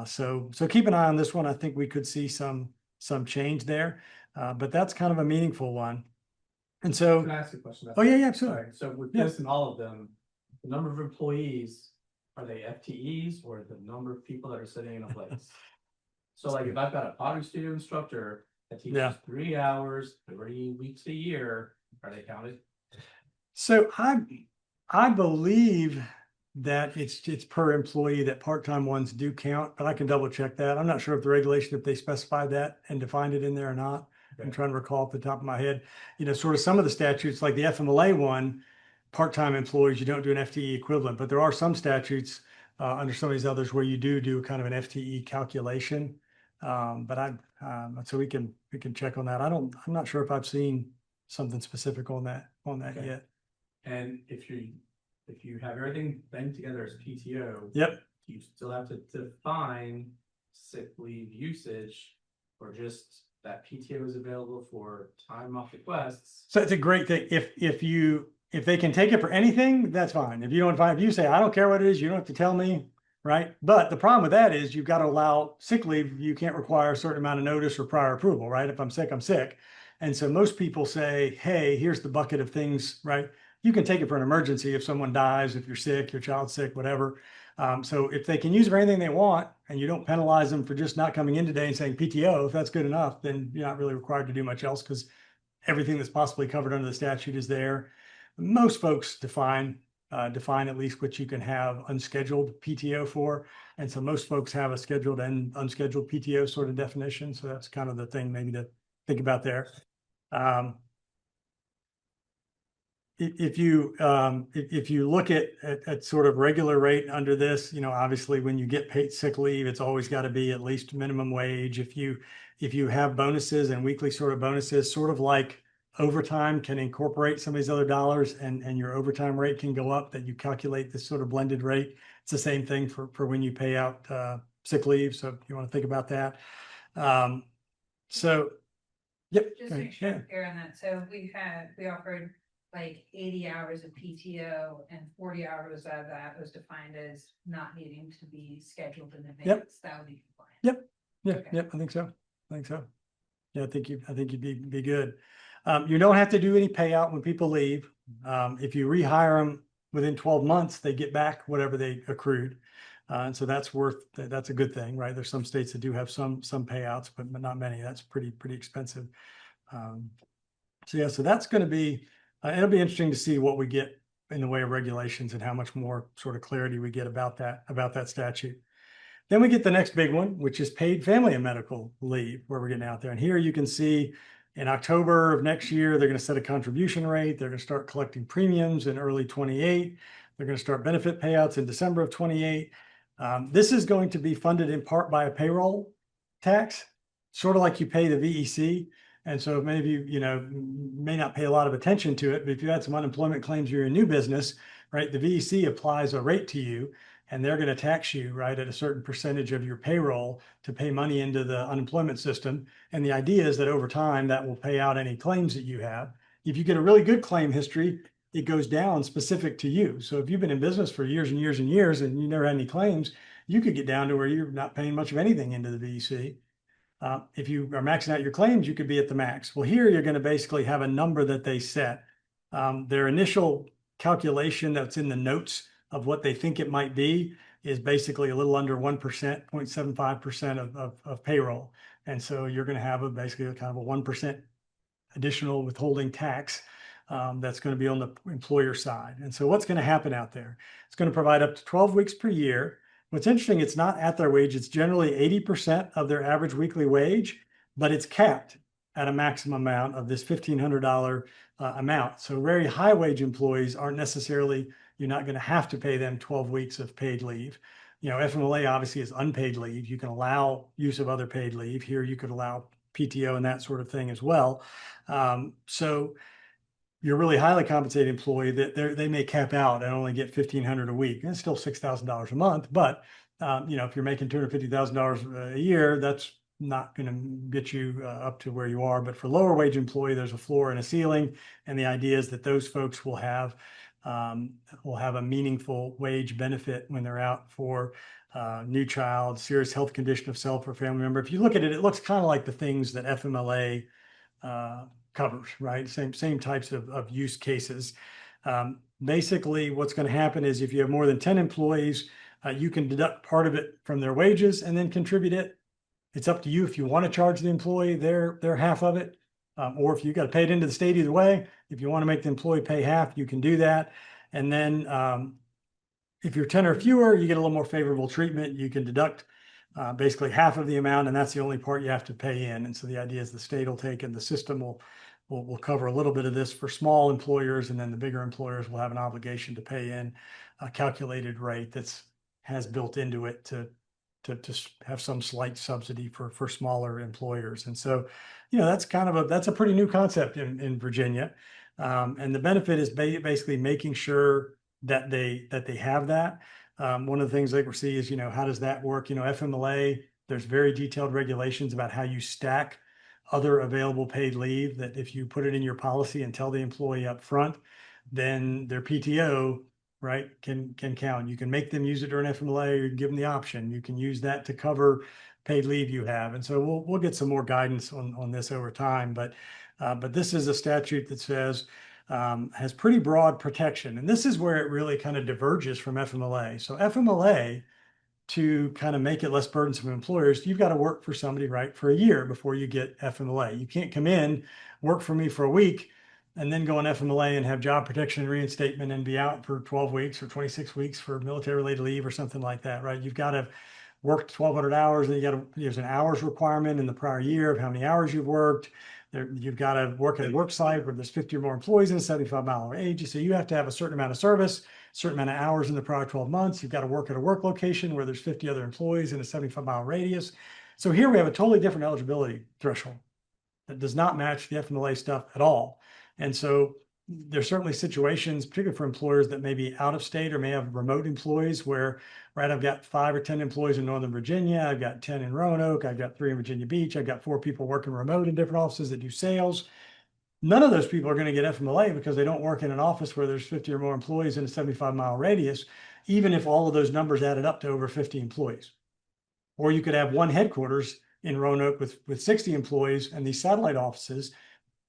A: So keep an eye on this one. I think we could see some change there, but that's kind of a meaningful one. And so,
B: Can I ask a question?
A: oh yeah, absolutely.
B: Sorry. So with
A: Yeah.
B: this and all of them, the number of employees, are they FTEs or the number of people that are sitting in a place? So like if I've got a pottery studio instructor that teaches
A: Yeah.
B: 3 hours, 3 weeks a year, are they counted?
A: So I believe that it's per employee, that part-time ones do count, but I can double check that. I'm not sure if the regulation, if they specified that and defined it in there or not. I'm
B: Okay.
A: trying to recall off the top of my head, you know, sort of some of the statutes like the FMLA one, part-time employees, you don't do an FTE equivalent, but there are some statutes under some of these others where you do kind of an FTE calculation. So we can check on that. I'm not sure if I've seen something specific on that
B: Okay.
A: yet.
B: And if you have everything banked together as PTO,
A: Yep.
B: you still have to define sick leave usage or just that PTO is available for time off requests.
A: So it's a great thing. If they can take it for anything, that's fine. If you don't find, if you say, I don't care what it is, you don't have to tell me, right? But the problem with that is you've got to allow sick leave. You can't require a certain amount of notice or prior approval, right? If I'm sick, I'm sick. And so most people say, hey, here's the bucket of things, right? You can take it for an emergency if someone dies, if you're sick, your child's sick, whatever. So if they can use it for anything they want and you don't penalize them for just not coming in today and saying PTO, if that's good enough, then you're not really required to do much else because everything that's possibly covered under the statute is there. Most folks define at least what you can have unscheduled PTO for. And so most folks have a scheduled and unscheduled PTO sort of definition. So that's kind of the thing maybe to think about there. If you look at sort of regular rate under this, you know, obviously when you get paid sick leave, it's always got to be at least minimum wage. If you have bonuses and weekly sort of bonuses, sort of like overtime can incorporate some of these other dollars and your overtime rate can go up, that you calculate this sort of blended rate. It's the same thing for when you pay out sick leave. So you want to think about that. So, yep.
D: Just to make sure I'm clear on that. So we offered like 80 hours of PTO and 40 hours out of that was defined as not needing to be scheduled in advance. That would be compliant.
A: Yeah,
D: Okay.
A: yep, I think so. Yeah, I think you'd be good. You don't have to do any payout when people leave. If you rehire them within 12 months, they get back whatever they accrued. And so that's a good thing, right? There's some states that do have some payouts, but not many. That's pretty expensive. So that's going to be, it'll be interesting to see what we get in the way of regulations and how much more sort of clarity we get about that statute. Then we get the next big one, which is paid family and medical leave, where we're getting out there. And here you can see in October of next year, they're going to set a contribution rate. They're going to start collecting premiums in early 28. They're going to start benefit payouts in December of 28. This is going to be funded in part by a payroll tax, sort of like you pay the VEC. And so many of you, may not pay a lot of attention to it, but if you had some unemployment claims, you're a new business, right? The VEC applies a rate to you and they're going to tax you, right, at a certain percentage of your payroll to pay money into the unemployment system. And the idea is that over time that will pay out any claims that you have. If you get a really good claim history, it goes down specific to you. So if you've been in business for years and years and years and you never had any claims, you could get down to where you're not paying much of anything into the VEC. If you are maxing out your claims, you could be at the max. Well, here you're going to basically have a number that they set. Their initial calculation that's in the notes of what they think it might be is basically a little under 1%, 0.75% of payroll. And so you're going to have basically a kind of a 1% additional withholding tax that's going to be on the employer side. And so what's going to happen out there? It's going to provide up to 12 weeks per year. What's interesting, it's not at their wage. It's generally 80% of their average weekly wage, but it's capped at a maximum amount of this $1,500 amount. So very high wage employees aren't necessarily, you're not going to have to pay them 12 weeks of paid leave. You know, FMLA obviously is unpaid leave. You can allow use of other paid leave. Here you could allow PTO and that sort of thing as well. So you're really highly compensated employee that they may cap out and only get $1,500 a week. And it's still $6,000 a month. But you know, if you're making $250,000 a year, that's not going to get you up to where you are. But for lower wage employee, there's a floor and a ceiling. And the idea is that those folks will have a meaningful wage benefit when they're out for new child, serious health condition of self or family member. If you look at it, it looks kind of like the things that FMLA covers, right? Same types of use cases. Basically, what's going to happen is if you have more than 10 employees, you can deduct part of it from their wages and then contribute it. It's up to you if you want to charge the employee their half of it, or if you got to pay it into the state either way. If you want to make the employee pay half, you can do that. And then if you're 10 or fewer, you get a little more favorable treatment. You can deduct basically half of the amount, and that's the only part you have to pay in. And so the idea is the state will take and the system will cover a little bit of this for small employers, and then the bigger employers will have an obligation to pay in a calculated rate that's has built into it to have some slight subsidy for smaller employers. And so, you know, that's a pretty new concept in Virginia. And the benefit is basically making sure that they have that. One of the things that we see is, you know, how does that work? You know, FMLA, there's very detailed regulations about how you stack other available paid leave, that if you put it in your policy and tell the employee up front, then their PTO, right, can count. You can make them use it during FMLA, or you can give them the option. You can use that to cover paid leave you have. And so we'll get some more guidance on this over time. But this is a statute that says has pretty broad protection. And this is where it really kind of diverges from FMLA. So FMLA, to kind of make it less burdensome for employers, you've got to work for somebody, right, for a year before you get FMLA. You can't come in, work for me for a week, and then go on FMLA and have job protection and reinstatement and be out for 12 weeks or 26 weeks for military-related leave or something like that, right? You've got to work 1,200 hours, and there's an hours requirement in the prior year of how many hours you've worked. You've got to work at a work site where there's 50 or more employees in a 75-mile radius. So you have to have a certain amount of service, certain amount of hours in the prior 12 months. You've got to work at a work location where there's 50 other employees in a 75-mile radius. So here we have a totally different eligibility threshold that does not match the FMLA stuff at all. And so there's certainly situations, particularly for employers that may be out of state or may have remote employees where, right, I've got 5 or 10 employees in Northern Virginia, I've got 10 in Roanoke, I've got 3 in Virginia Beach, I've got 4 people working remote in different offices that do sales. None of those people are going to get FMLA because they don't work in an office where there's 50 or more employees in a 75-mile radius, even if all of those numbers added up to over 50 employees. Or you could have one headquarters in Roanoke with 60 employees and these satellite offices.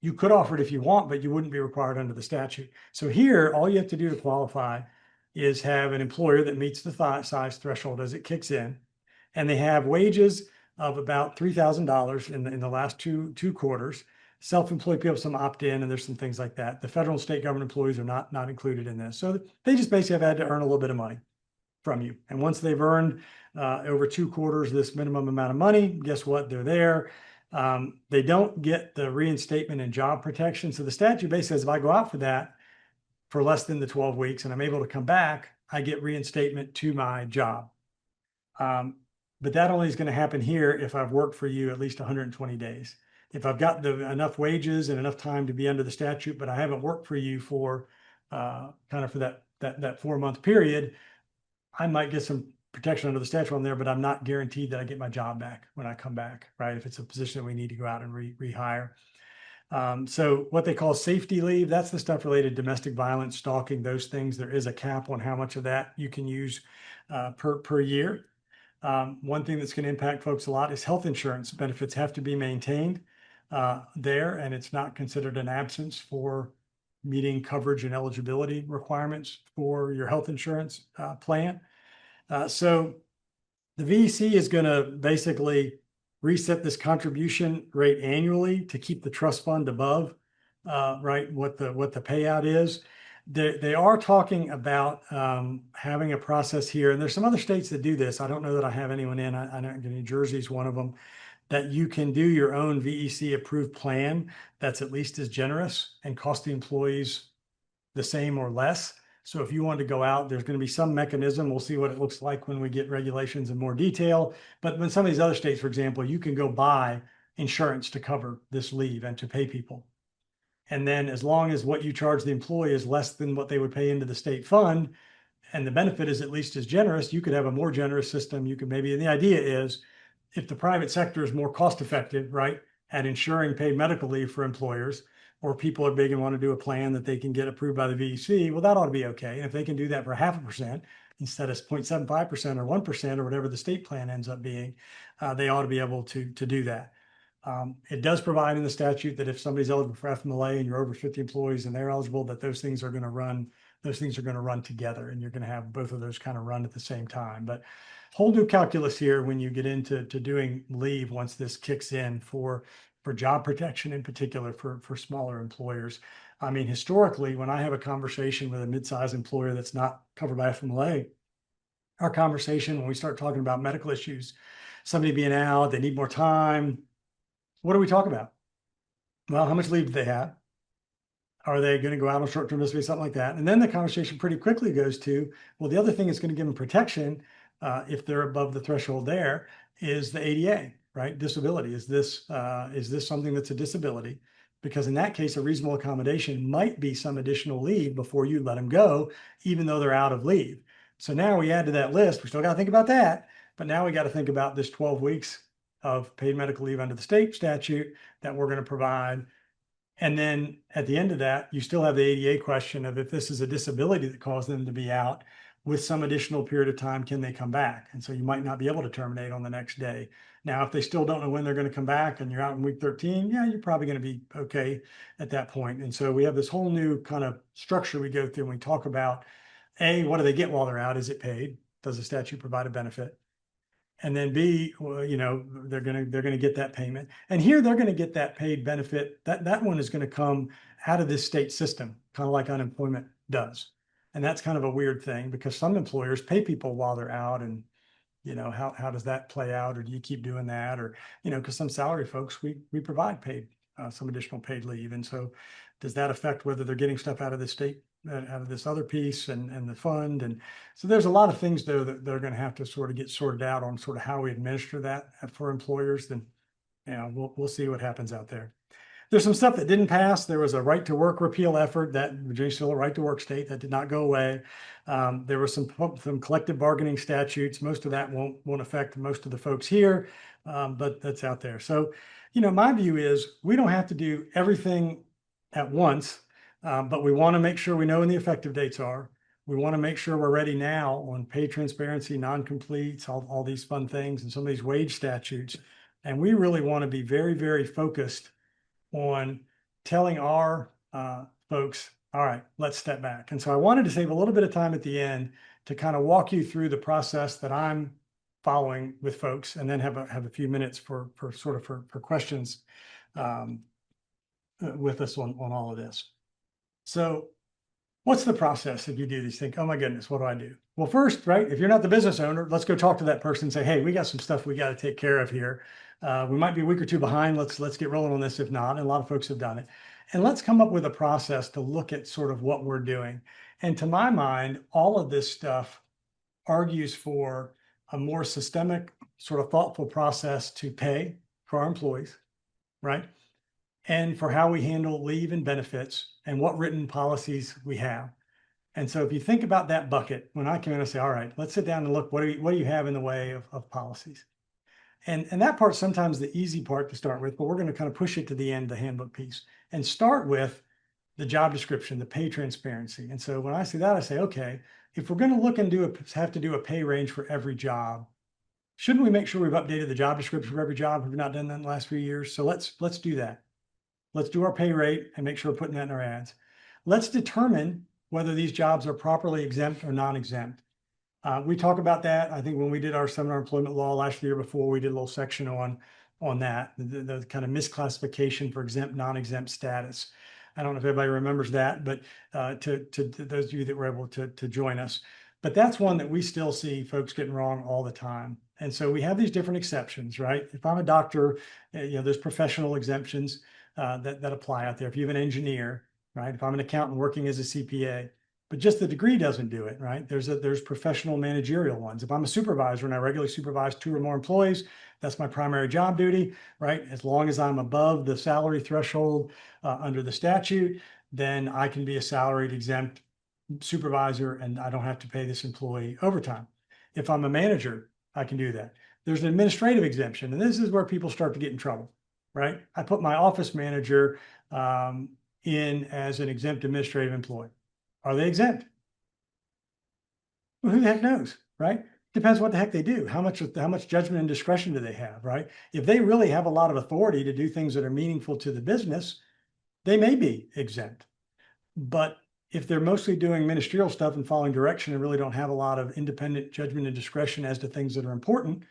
A: You could offer it if you want, but you wouldn't be required under the statute. So here, all you have to do to qualify is have an employer that meets the size threshold as it kicks in, and they have wages of about $3,000 in the last two quarters. Self-employed people, some opt in, and there's some things like that. The federal and state government employees are not included in this. So they just basically have had to earn a little bit of money from you. And once they've earned over 2 quarters this minimum amount of money, guess what? They're there. They don't get the reinstatement and job protection. So the statute basically says if I go out for that for less than the 12 weeks and I'm able to come back, I get reinstatement to my job. But that only is going to happen here if I've worked for you at least 120 days. If I've got enough wages and enough time to be under the statute, but I haven't worked for you for kind of for that 4-month period, I might get some protection under the statute on there, but I'm not guaranteed that I get my job back when I come back, right? If it's a position that we need to go out and rehire. So what they call safety leave, that's the stuff related to domestic violence, stalking, those things. There is a cap on how much of that you can use per year. One thing that's going to impact folks a lot is health insurance benefits have to be maintained there, and it's not considered an absence for meeting coverage and eligibility requirements for your health insurance plan. So the VEC is going to basically reset this contribution rate annually to keep the trust fund above right what the payout is. They are talking about having a process here, and there's some other states that do this. I don't know that I have anyone in. I know New Jersey is one of them, that you can do your own VEC approved plan that's at least as generous and cost the employees the same or less. So if you want to go out, there's going to be some mechanism. We'll see what it looks like when we get regulations in more detail. But when some of these other states, for example, you can go buy insurance to cover this leave and to pay people. And then as long as what you charge the employee is less than what they would pay into the state fund, and the benefit is at least as generous, you could have a more generous system. You could maybe, and the idea is if the private sector is more cost effective, right, at ensuring paid medical leave for employers, or people are big and want to do a plan that they can get approved by the VEC, well, that ought to be okay. And if they can do that for 0.5% instead of 0.75% or 1% or whatever the state plan ends up being, they ought to be able to do that. It does provide in the statute that if somebody's eligible for FMLA and you're over 50 employees and they're eligible, that those things are going to run together, and you're going to have both of those kind of run at the same time. But whole new calculus here when you get into doing leave once this kicks in for job protection, in particular for smaller employers. I mean, historically, when I have a conversation with a mid-sized employer that's not covered by FMLA, our conversation when we start talking about medical issues, somebody being out, they need more time, what do we talk about? Well, how much leave do they have? Are they going to go out on short-term disability, something like that? And then the conversation pretty quickly goes to, well, the other thing that's going to give them protection if they're above the threshold there is the ADA, right? Disability. Is this something that's a disability? Because in that case, a reasonable accommodation might be some additional leave before you let them go, even though they're out of leave. So now we add to that list, we still got to think about that, but now we got to think about this 12 weeks of paid medical leave under the state statute that we're going to provide. And then at the end of that, you still have the ADA question of if this is a disability that caused them to be out with some additional period of time, can they come back? And so you might not be able to terminate on the next day. Now, if they still don't know when they're going to come back and you're out in week 13, yeah, you're probably going to be okay at that point. And so we have this whole new kind of structure we go through and we talk about, A, what do they get while they're out? Is it paid? Does the statute provide a benefit? And then B, well, they're gonna get that payment. And here they're gonna get that paid benefit. That one is gonna come out of this state system, kind of like unemployment does. And that's kind of a weird thing because some employers pay people while they're out, and how does that play out? Or do you keep doing that? Or because some salary folks we provide paid some additional paid leave, and so does that affect whether they're getting stuff out of the state? Out of this other piece and the fund. And so there's a lot of things though that they're going to have to sort of get sorted out on sort of how we administer that for employers. Then we'll see what happens out there. There's some stuff that didn't pass. There was a right to work repeal effort that Virginia's still a right to work state that did not go away. There was some collective bargaining statutes. Most of that won't affect most of the folks here, but that's out there. So my view is we don't have to do everything at once. But we want to make sure we know when the effective dates are. We want to make sure we're ready now on pay transparency, non-completes, all these fun things, and some of these wage statutes. And we really want to be very, very focused on telling our folks, all right, let's step back. And so I wanted to save a little bit of time at the end to kind of walk you through the process that I'm following with folks, and then have a few minutes for questions with us on all of this. So what's the process if you do these things? Oh my goodness, what do I do? Well, first, right, if you're not the business owner, let's go talk to that person and say, hey, we got some stuff we got to take care of here. We might be a week or two behind. Let's get rolling on this if not. And a lot of folks have done it. And let's come up with a process to look at sort of what we're doing. And to my mind, all of this stuff argues for a more systemic, sort of thoughtful process to pay for our employees, right? And for how we handle leave and benefits and what written policies we have. And so if you think about that bucket, when I come in and say, all right, let's sit down and look, what do you have in the way of policies? And that part's sometimes the easy part to start with, but we're going to kind of push it to the end, the handbook piece, and start with the job description, the pay transparency. And so when I see that, I say, okay, if we're going to look and have to do a pay range for every job, Shouldn't we make sure we've updated the job description for every job? Have we not done that in the last few years? So let's do that. Let's do our pay rate and make sure we're putting that in our ads. Let's determine whether these jobs are properly exempt or non-exempt. We talk about that. I think when we did our seminar on employment law last year before, we did a little section on that, the kind of misclassification for exempt, non-exempt status. I don't know if everybody remembers that, but to those of you that were able to join us. But that's one that we still see folks getting wrong all the time. And so we have these different exceptions, right? If I'm a doctor, there's professional exemptions that apply out there. If you have an engineer, right? If I'm an accountant working as a CPA, but just the degree doesn't do it, right? There's professional managerial ones. If I'm a supervisor and I regularly supervise 2 or more employees, that's my primary job duty, right? As long as I'm above the salary threshold under the statute, then I can be a salaried exempt supervisor and I don't have to pay this employee overtime. If I'm a manager, I can do that. There's an administrative exemption, and this is where people start to get in trouble, right? I put my office manager in as an exempt administrative employee. Are they exempt? Well, who the heck knows, right? Depends what the heck they do. How much judgment and discretion do they have, right? If they really have a lot of authority to do things that are meaningful to the business, they may be exempt. But if they're mostly doing ministerial stuff and following direction and really don't have a lot of independent judgment and discretion as to things that are important,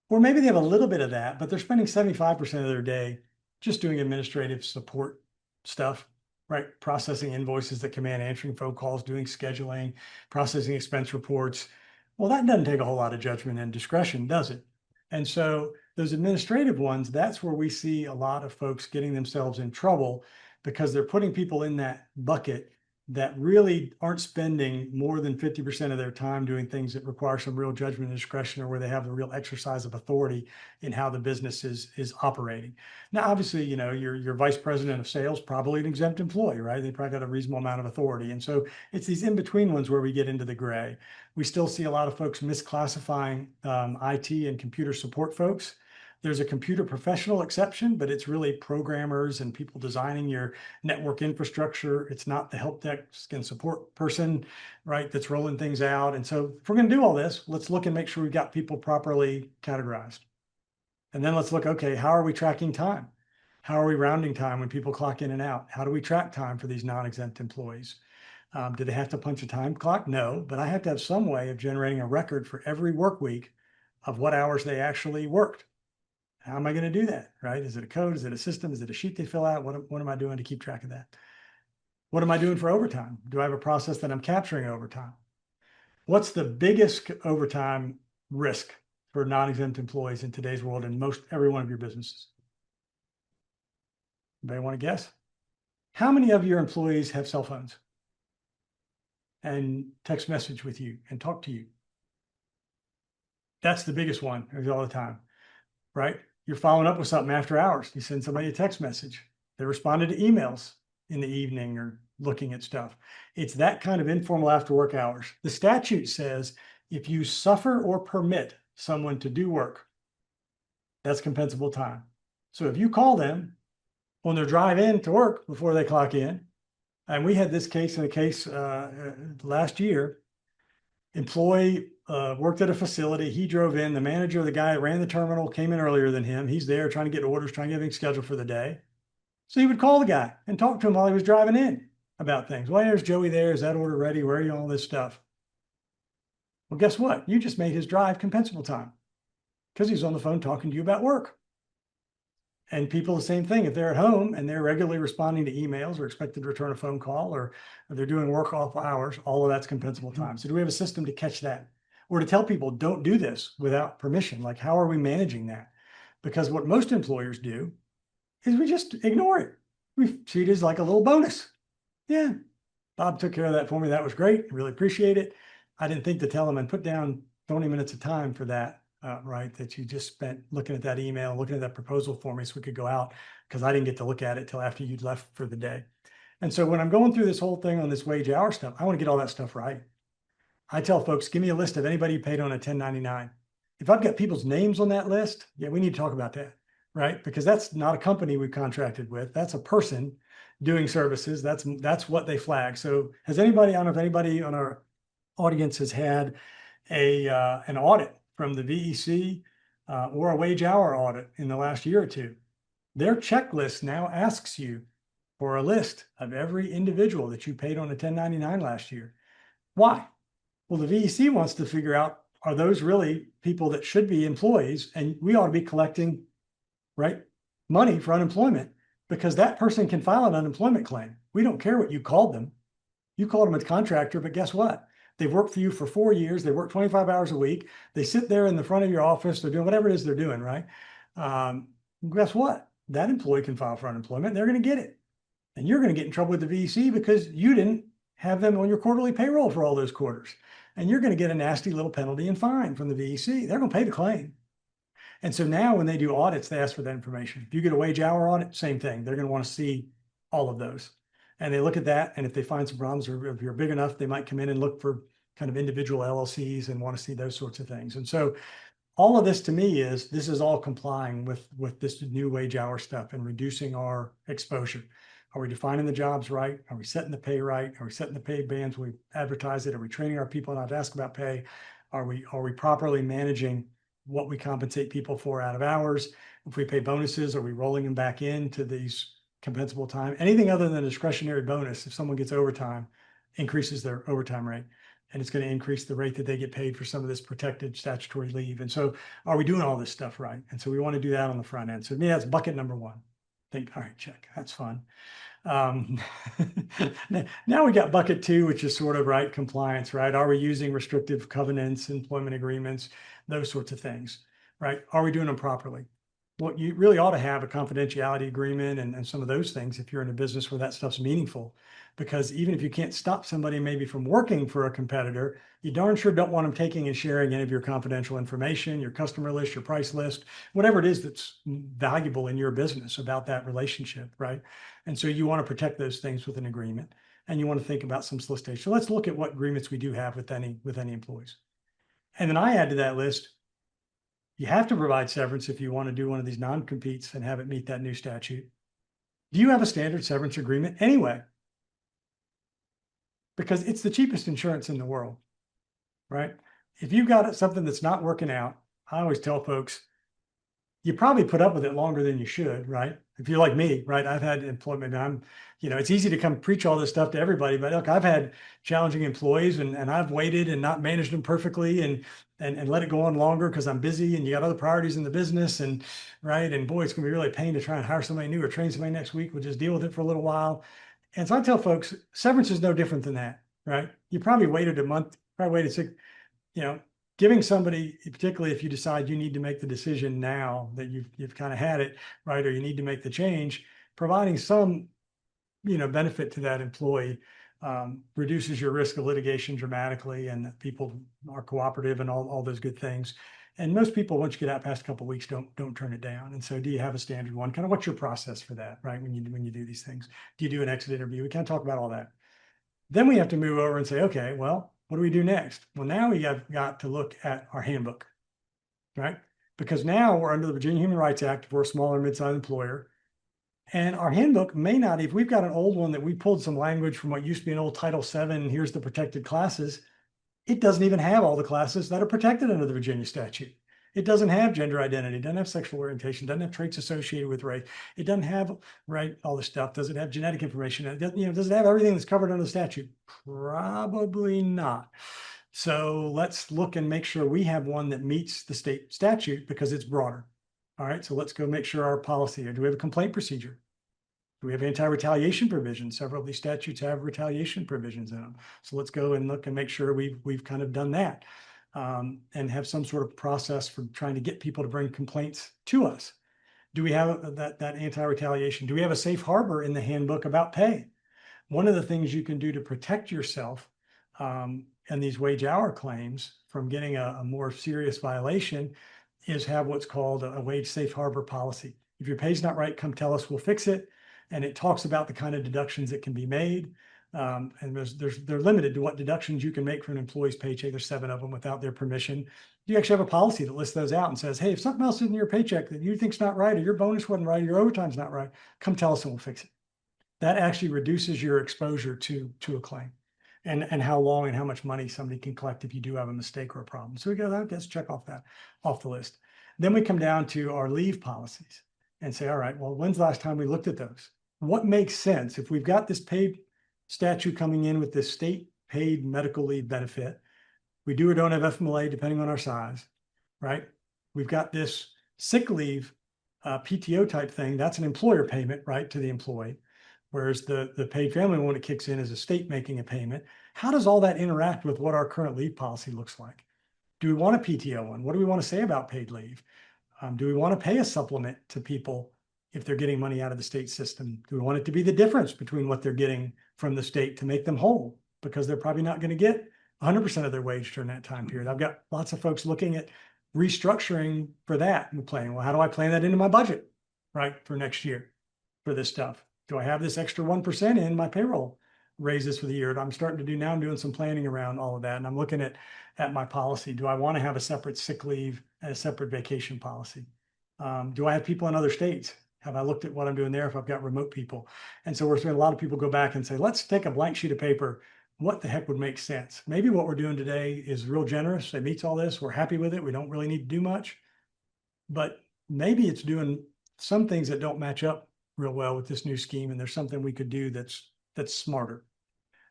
A: or maybe they have a little bit of that, but they're spending 75% of their day just doing administrative support stuff, right? Processing invoices that come in, answering phone calls, doing scheduling, processing expense reports. Well, that doesn't take a whole lot of judgment and discretion, does it? And so those administrative ones, that's where we see a lot of folks getting themselves in trouble because they're putting people in that bucket that really aren't spending more than 50% of their time doing things that require some real judgment and discretion or where they have the real exercise of authority in how the business is operating. Now, obviously, your vice president of sales, probably an exempt employee, right? They probably got a reasonable amount of authority. And so it's these in-between ones where we get into the gray. We still see a lot of folks misclassifying IT and computer support folks. There's a computer professional exception, but it's really programmers and people designing your network infrastructure. It's not the help desk and support person, right, that's rolling things out. And so if we're going to do all this, let's look and make sure we've got people properly categorized. And then let's look, okay, how are we tracking time? How are we rounding time when people clock in and out? How do we track time for these non-exempt employees? Do they have to punch a time clock? No, but I have to have some way of generating a record for every work week of what hours they actually worked. How am I going to do that, right? Is it a code? Is it a system? Is it a sheet they fill out? What am I doing to keep track of that? What am I doing for overtime? Do I have a process that I'm capturing overtime? What's the biggest overtime risk for non-exempt employees in today's world in most every one of your businesses? Anybody want to guess? How many of your employees have cell phones and text message with you and talk to you? That's the biggest one all the time, right? You're following up with something after hours. You send somebody a text message. They responded to emails in the evening or looking at stuff. It's that kind of informal after work hours. The statute says if you suffer or permit someone to do work, that's compensable time. So if you call them on their drive in to work before they clock in, and we had this case in a case last year, employee worked at a facility. He drove in. The manager, the guy that ran the terminal, came in earlier than him. He's there trying to get orders, trying to get everything scheduled for the day. So he would call the guy and talk to him while he was driving in about things. Well, there's Joey there. Is that order ready? Where are you? All this stuff. Well, guess what? You just made his drive compensable time because he's on the phone talking to you about work. And people, the same thing. If they're at home and they're regularly responding to emails or expected to return a phone call or they're doing work off hours, all of that's compensable time. So do we have a system to catch that? Or to tell people don't do this without permission? Like, how are we managing that? Because what most employers do is we just ignore it. We treat it as like a little bonus. Yeah, Bob took care of that for me. That was great. I really appreciate it. I didn't think to tell him and put down 20 minutes of time for that. Right, that you just spent looking at that email, looking at that proposal for me so we could go out because I didn't get to look at it till after you'd left for the day. And so when I'm going through this whole thing on this wage hour stuff, I want to get all that stuff right. I tell folks, give me a list of anybody you paid on a 1099. If I've got people's names on that list, yeah, we need to talk about that, right? Because that's not a company we contracted with. That's a person doing services. That's what they flag. So has anybody, I don't know if anybody on our audience has had an audit from the VEC or a wage hour audit in the last year or two, their checklist now asks you for a list of every individual that you paid on a 1099 last year. Why? Well, the VEC wants to figure out, are those really people that should be employees? And we ought to be collecting, right, money for unemployment, because that person can file an unemployment claim. We don't care what you called them. You called them a contractor, but guess what? They've worked for you for 4 years. They work 25 hours a week. They sit there in the front of your office. They're doing whatever it is they're doing, right? Guess what? That employee can file for unemployment. They're going to get it. And you're going to get in trouble with the VEC because you didn't have them on your quarterly payroll for all those quarters. And you're going to get a nasty little penalty and fine from the VEC. They're going to pay the claim. And so now when they do audits, they ask for that information. If you get a wage hour audit, same thing. They're going to want to see all of those. And they look at that. And if they find some problems, or if you're big enough, they might come in and look for kind of individual LLCs and want to see those sorts of things. And so all of this to me this is all complying with this new wage hour stuff and reducing our exposure. Are we defining the jobs right? Are we setting the pay right? Are we setting the pay bands? We advertise it. Are we training our people not to ask about pay? Are we properly managing what we compensate people for out of hours? If we pay bonuses, are we rolling them back into these compensable time? Anything other than a discretionary bonus, if someone gets overtime, increases their overtime rate. And it's going to increase the rate that they get paid for some of this protected statutory leave. And so are we doing all this stuff right? And so we want to do that on the front end. So to me, that's bucket number one. Think, all right, check, that's fun. Now we got bucket two, which is sort of right compliance, right? Are we using restrictive covenants, employment agreements, those sorts of things, right? Are we doing them properly? Well, you really ought to have a confidentiality agreement and some of those things if you're in a business where that stuff's meaningful, because even if you can't stop somebody maybe from working for a competitor, you darn sure don't want them taking and sharing any of your confidential information, your customer list, your price list, whatever it is that's valuable in your business about that relationship, right? And so you want to protect those things with an agreement, and you want to think about some solicitation. So let's look at what agreements we do have with any employees. And then I add to that list, you have to provide severance if you want to do one of these non-competes and have it meet that new statute. Do you have a standard severance agreement anyway? Because it's the cheapest insurance in the world, right? If you've got something that's not working out, I always tell folks, you probably put up with it longer than you should, right? If you're like me, right? I've had employment. It's easy to come preach all this stuff to everybody, but look, I've had challenging employees and I've waited and not managed them perfectly and let it go on longer because I'm busy and you got other priorities in the business and right. And boy, it's gonna be really a pain to try and hire somebody new or train somebody next week. We'll just deal with it for a little while. And so I tell folks, severance is no different than that, right? You probably waited a month, probably waited 6, giving somebody, particularly if you decide you need to make the decision now that you've kind of had it, right? Or you need to make the change, providing some, benefit to that employee reduces your risk of litigation dramatically, and that people are cooperative and all those good things. And most people, once you get out past a couple of weeks, don't turn it down. And so do you have a standard one? Kind of what's your process for that, right? When you do these things, do you do an exit interview? We kind of talk about all that. Then we have to move over and say, okay, well, what do we do next? Well, now we have got to look at our handbook, right? Because now we're under the Virginia Human Rights Act if we're a smaller mid-sized employer. And our handbook may not, if we've got an old one that we pulled some language from what used to be an old Title VII, here's the protected classes, it doesn't even have all the classes that are protected under the Virginia statute. It doesn't have gender identity, doesn't have sexual orientation, doesn't have traits associated with race. It doesn't have, right, all this stuff. Does it have genetic information? It doesn't, does it have everything that's covered under the statute? Probably not. So let's look and make sure we have one that meets the state statute because it's broader. All right, so let's go make sure our policy, do we have a complaint procedure? Do we have anti-retaliation provisions? Several of these statutes have retaliation provisions in them. So let's go and look and make sure we've kind of done that. And have some sort of process for trying to get people to bring complaints to us. Do we have that anti-retaliation? Do we have a safe harbor in the handbook about pay? One of the things you can do to protect yourself and these wage hour claims from getting a more serious violation is have what's called a wage safe harbor policy. If your pay's not right, come tell us, we'll fix it. And it talks about the kind of deductions that can be made. And they're limited to what deductions you can make from an employee's paycheck. There's 7 of them without their permission. You actually have a policy that lists those out and says, hey, if something else is in your paycheck that you think's not right, or your bonus wasn't right, or your overtime's not right, come tell us and we'll fix it. That actually reduces your exposure to a claim. and how long and how much money somebody can collect if you do have a mistake or a problem. So we go, let's check off the list. Then we come down to our leave policies and say, all right, well, when's the last time we looked at those? What makes sense? If we've got this paid statute coming in with this state paid medical leave benefit, we do or don't have FMLA depending on our size, right? We've got this sick leave PTO type thing. That's an employer payment, right, to the employee. Whereas the paid family one, it kicks in as a state making a payment. How does all that interact with what our current leave policy looks like? Do we want a PTO one? What do we want to say about paid leave? Do we want to pay a supplement to people if they're getting money out of the state system? Do we want it to be the difference between what they're getting from the state to make them whole? Because they're probably not going to get 100% of their wage during that time period. I've got lots of folks looking at restructuring for that and planning, well, how do I plan that into my budget, right, for next year for this stuff? Do I have this extra 1% in my payroll raises for the year? I'm starting to do now. I'm doing some planning around all of that. And I'm looking at my policy. Do I want to have a separate sick leave and a separate vacation policy? Do I have people in other states? Have I looked at what I'm doing there if I've got remote people? And so we're seeing a lot of people go back and say, let's take a blank sheet of paper. What the heck would make sense? Maybe what we're doing today is real generous. It meets all this. We're happy with it. We don't really need to do much. But maybe it's doing some things that don't match up real well with this new scheme. And there's something we could do that's smarter.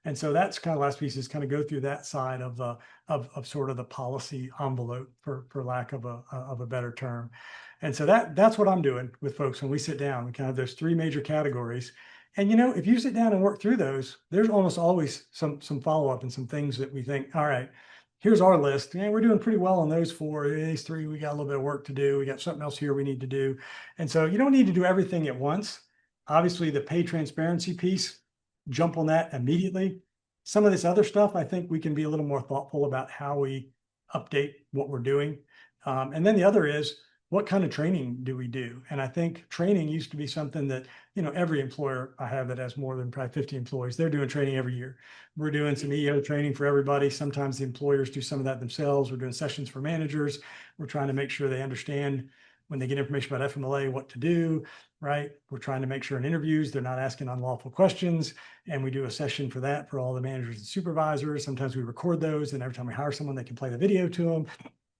A: And so that's kind of last piece is kind of go through that side of sort of the policy envelope for lack of a better term. And so that's what I'm doing with folks when we sit down. We kind of have those three major categories. And if you sit down and work through those, there's almost always some follow-up and some things that we think, all right, here's our list. Yeah, we're doing pretty well on those four. These three, we got a little bit of work to do. We got something else here we need to do. And so you don't need to do everything at once. Obviously, the pay transparency piece, jump on that immediately. Some of this other stuff, I think we can be a little more thoughtful about how we update what we're doing. And then the other is, what kind of training do we do? And I think training used to be something that, every employer I have that has more than probably 50 employees, they're doing training every year. We're doing some EO training for everybody. Sometimes the employers do some of that themselves. We're doing sessions for managers. We're trying to make sure they understand when they get information about FMLA, what to do, right? We're trying to make sure in interviews, they're not asking unlawful questions. And we do a session for that for all the managers and supervisors. Sometimes we record those, and every time we hire someone, they can play the video to them,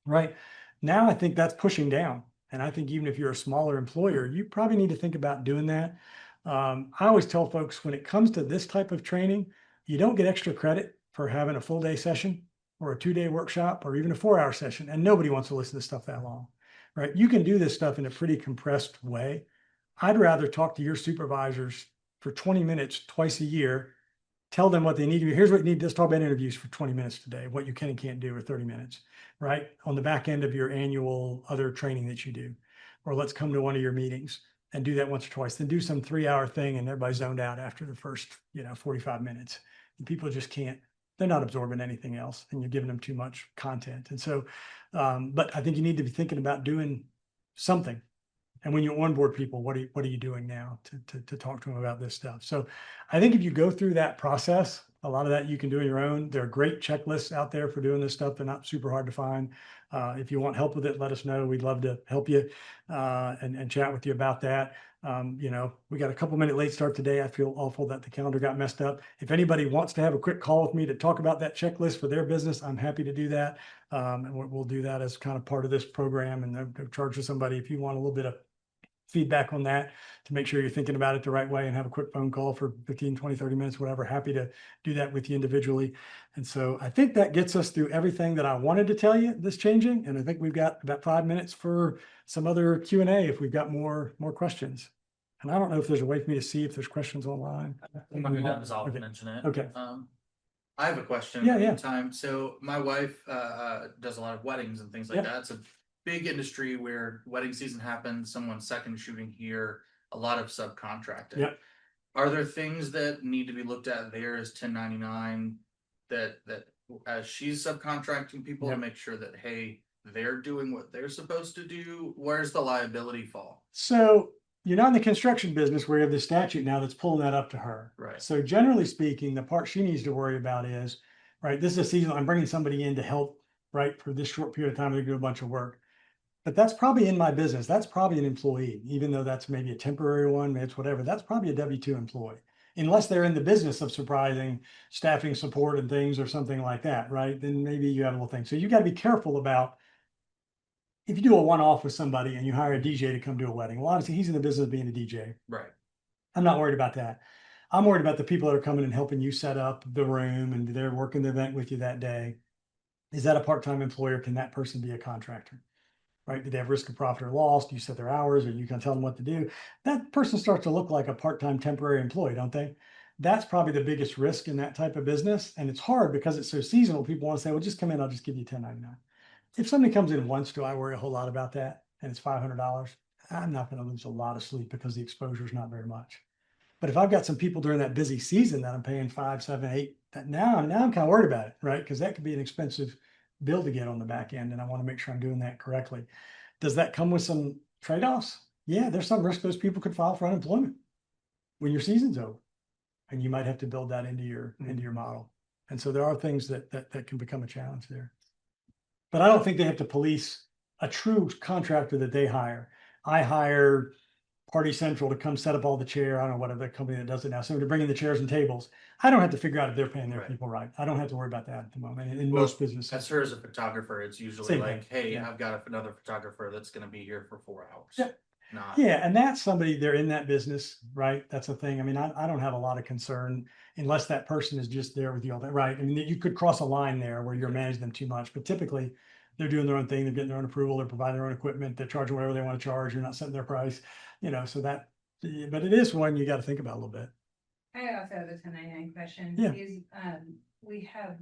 A: right? Now I think that's pushing down. And I think even if you're a smaller employer, you probably need to think about doing that. I always tell folks when it comes to this type of training, you don't get extra credit for having a full day session or a 2-day workshop or even a 4-hour session. And nobody wants to listen to stuff that long, right? You can do this stuff in a pretty compressed way. I'd rather talk to your supervisors for 20 minutes twice a year, tell them what they need to do. Here's what you need. Let's talk about interviews for 20 minutes today, what you can and can't do, or 30 minutes, right? On the back end of your annual other training that you do. Or let's come to one of your meetings and do that once or twice, then do some 3-hour thing and everybody's zoned out after the first, 45 minutes. And people just can't, they're not absorbing anything else and you're giving them too much content. And so, but I think you need to be thinking about doing something. And when you onboard people, what are you doing now to talk to them about this stuff? So I think if you go through that process, a lot of that you can do on your own. There are great checklists out there for doing this stuff. They're not super hard to find. If you want help with it, let us know. We'd love to help you and chat with you about that. We got a couple minute late start today. I feel awful that the calendar got messed up. If anybody wants to have a quick call with me to talk about that checklist for their business, I'm happy to do that. And we'll do that as kind of part of this program, and they'll charge to somebody if you want a little bit of feedback on that to make sure you're thinking about it the right way and have a quick phone call for 15, 20, 30 minutes, whatever. Happy to do that with you individually. And so I think that gets us through everything that I wanted to tell you that's changing. And I think we've got about 5 minutes for some other Q&A if we've got more questions. And I don't know if there's a way for me to see if there's questions online.
E: I'll
A: Okay.
E: mention it.
A: Okay.
E: I have a question.
A: Yeah,
E: in the
A: yeah.
E: meantime. So my wife does a lot of weddings and things like
A: Yeah.
E: that. It's a big industry where wedding season happens, someone's second shooting here, a lot of subcontracting.
A: Yeah.
E: Are there things that need to be looked at there as 1099 that as she's subcontracting people
A: Yeah.
E: to make sure that, hey, they're doing what they're supposed to do? Where's the liability fall?
A: So you're not in the construction business where you have the statute now that's pulling that up to her.
E: Right.
A: So generally speaking, the part she needs to worry about is, right, this is a season, I'm bringing somebody in to help, right, for this short period of time to do a bunch of work. But that's probably in my business. That's probably an employee, even though that's maybe a temporary one, maybe it's whatever. That's probably a W-2 employee. unless they're in the business of surprising staffing support and things or something like that, right? Then maybe you have a little thing. So you got to be careful about if you do a one-off with somebody and you hire a DJ to come do a wedding. Well, obviously he's in the business of being a DJ.
E: Right.
A: I'm not worried about that. I'm worried about the people that are coming and helping you set up the room and they're working the event with you that day. Is that a part-time employer? Can that person be a contractor? Right? Do they have risk of profit or loss? Do you set their hours or you can tell them what to do? That person starts to look like a part-time temporary employee, don't they? That's probably the biggest risk in that type of business. And it's hard because it's so seasonal. People want to say, well, just come in, I'll just give you $10.99. If somebody comes in once, do I worry a whole lot about that? And it's $500. I'm not going to lose a lot of sleep because the exposure is not very much. But if I've got some people during that busy season that I'm paying 5, 7, 8, now I'm kind of worried about it, right? Because that could be an expensive bill to get on the back end. And I want to make sure I'm doing that correctly. Does that come with some trade-offs? Yeah, there's some risk those people could file for unemployment when your season's over. And you might have to build that into your model. And so there are things that can become a challenge there. But I don't think they have to police a true contractor that they hire. I hire Party Central to come set up all the chair. I don't know what other company that does it now. Somebody to bring in the chairs and tables. I don't have to figure out if they're paying their
E: Right.
A: people right. I don't have to worry about that at the moment. In
E: Well,
A: most businesses.
E: As her as a photographer, it's usually
A: Same
E: like,
A: thing,
E: hey,
A: yeah.
E: I've got another photographer that's gonna be here for 4 hours.
A: Yeah.
E: Not.
A: Yeah, and that's somebody, they're in that business, right? That's a thing. I mean, I don't have a lot of concern unless that person is just there with you all day, right? I mean, you could cross a line there where you're managing them too much, but typically they're doing their own thing, they're getting their own approval, they're providing their own equipment, they're charging whatever they want to charge, you're not setting their price, so that, but it is one you got to think about a little bit.
D: I also have a 1099 question.
A: Yeah.
D: We have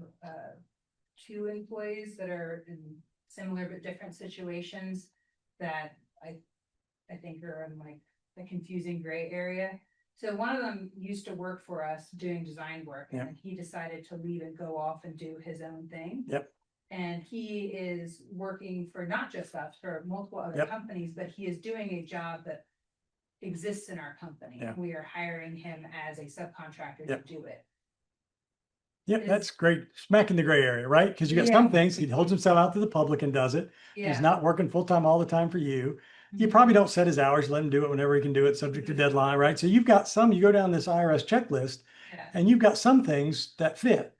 D: 2 employees that are in similar but different situations that I think are in like the confusing gray area. So one of them used to work for us doing design work, and
A: Yep.
D: then he decided to leave and go off and do his own thing.
A: Yep.
D: And he is working for not just us, for multiple other
A: Yep.
D: companies, but he is doing a job that exists in our company.
A: Yeah.
D: We are hiring him as a subcontractor
A: Yep.
D: to do it.
A: Yep,
D: Is-
A: that's great. Smack in the gray area, right? Because you got some
D: Yeah.
A: things, he holds himself out to the public and does it. He's
D: Yeah.
A: not working full-time all the time for you. You
D: Mhm.
A: probably don't set his hours, let him do it whenever he can do it, subject to deadline, right? So you've got some, you go down this IRS checklist
D: Yeah.
A: and you've got some things that fit.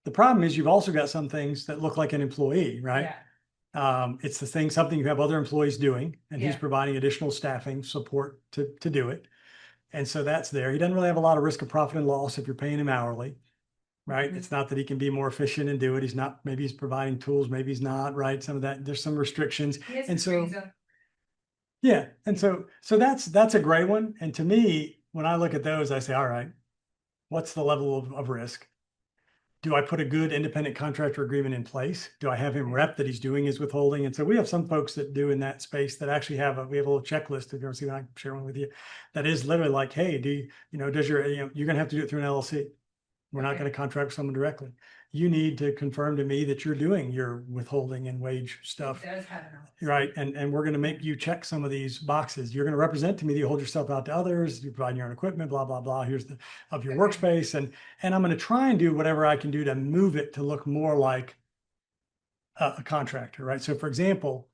A: The problem is you've also got some things that look like an employee, right?
D: Yeah.
A: It's the thing, something you have other employees doing, and he's
D: Yeah.
A: providing additional staffing support to do it. And so that's there. He doesn't really have a lot of risk of profit and loss if you're paying him hourly, right?
D: Mhm.
A: It's not that he can be more efficient and do it. He's not, maybe he's providing tools, maybe he's not, right? Some of that, there's some restrictions.
D: He has
A: And
D: to
A: so-
D: bring his own-
A: Yeah, and so that's a gray one. And to me, when I look at those, I say, all right, what's the level of risk? Do I put a good independent contractor agreement in place? Do I have him rep that he's doing his withholding? And so we have some folks that do in that space that actually we have a little checklist. If you ever see, I can share one with you. That is literally like, hey, does you're gonna have to do it through an LLC. We're not
D: Okay.
A: gonna contract with someone directly. You need to confirm to me that you're doing your withholding and wage stuff.
D: He does have an office.
A: Right, and we're gonna make you check some of these boxes. You're gonna represent to me that you hold yourself out to others, you provide your own equipment, blah, blah, blah. Here's of your
D: Okay.
A: workspace, and I'm gonna try and do whatever I can do to move it to look more like a contractor, right? So for example,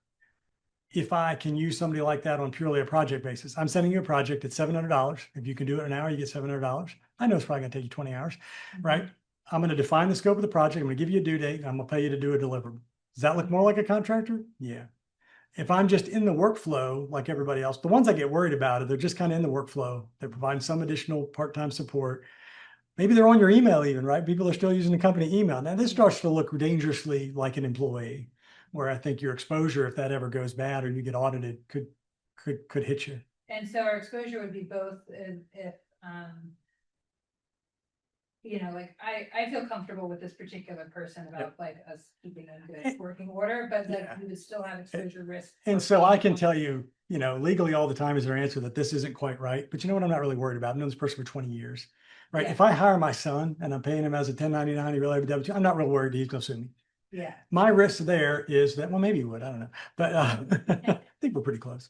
A: if I can use somebody like that on purely a project basis, I'm sending you a project at $700. If you can do it in an hour, you get $700. I know it's probably gonna take you 20 hours, right? I'm gonna define the scope of the project. I'm gonna give you a due date. And I'm gonna pay you to do a deliverable. Does that look more like a contractor? Yeah. If I'm just in the workflow like everybody else, the ones I get worried about are they're just kind of in the workflow. They're providing some additional part-time support. Maybe they're on your email even, right? People are still using the company email. Now this starts to look dangerously like an employee, where I think your exposure, if that ever goes bad or you get audited, could hit you.
D: And so our exposure would be both if, like, I feel comfortable with this particular person about like us keeping a good working order, but
A: Yeah.
D: like we would still have exposure risk.
A: And so I can tell you, legally all the time is their answer that this isn't quite right. But you know what? I'm not really worried about. I've known this person for 20 years, right?
D: Yeah.
A: If I hire my son and I'm paying him as a 1099, he really have a W-2, I'm not real worried he's going to sue me.
D: Yeah.
A: My risk there is that, well, maybe you would, I don't know, but I think we're pretty close.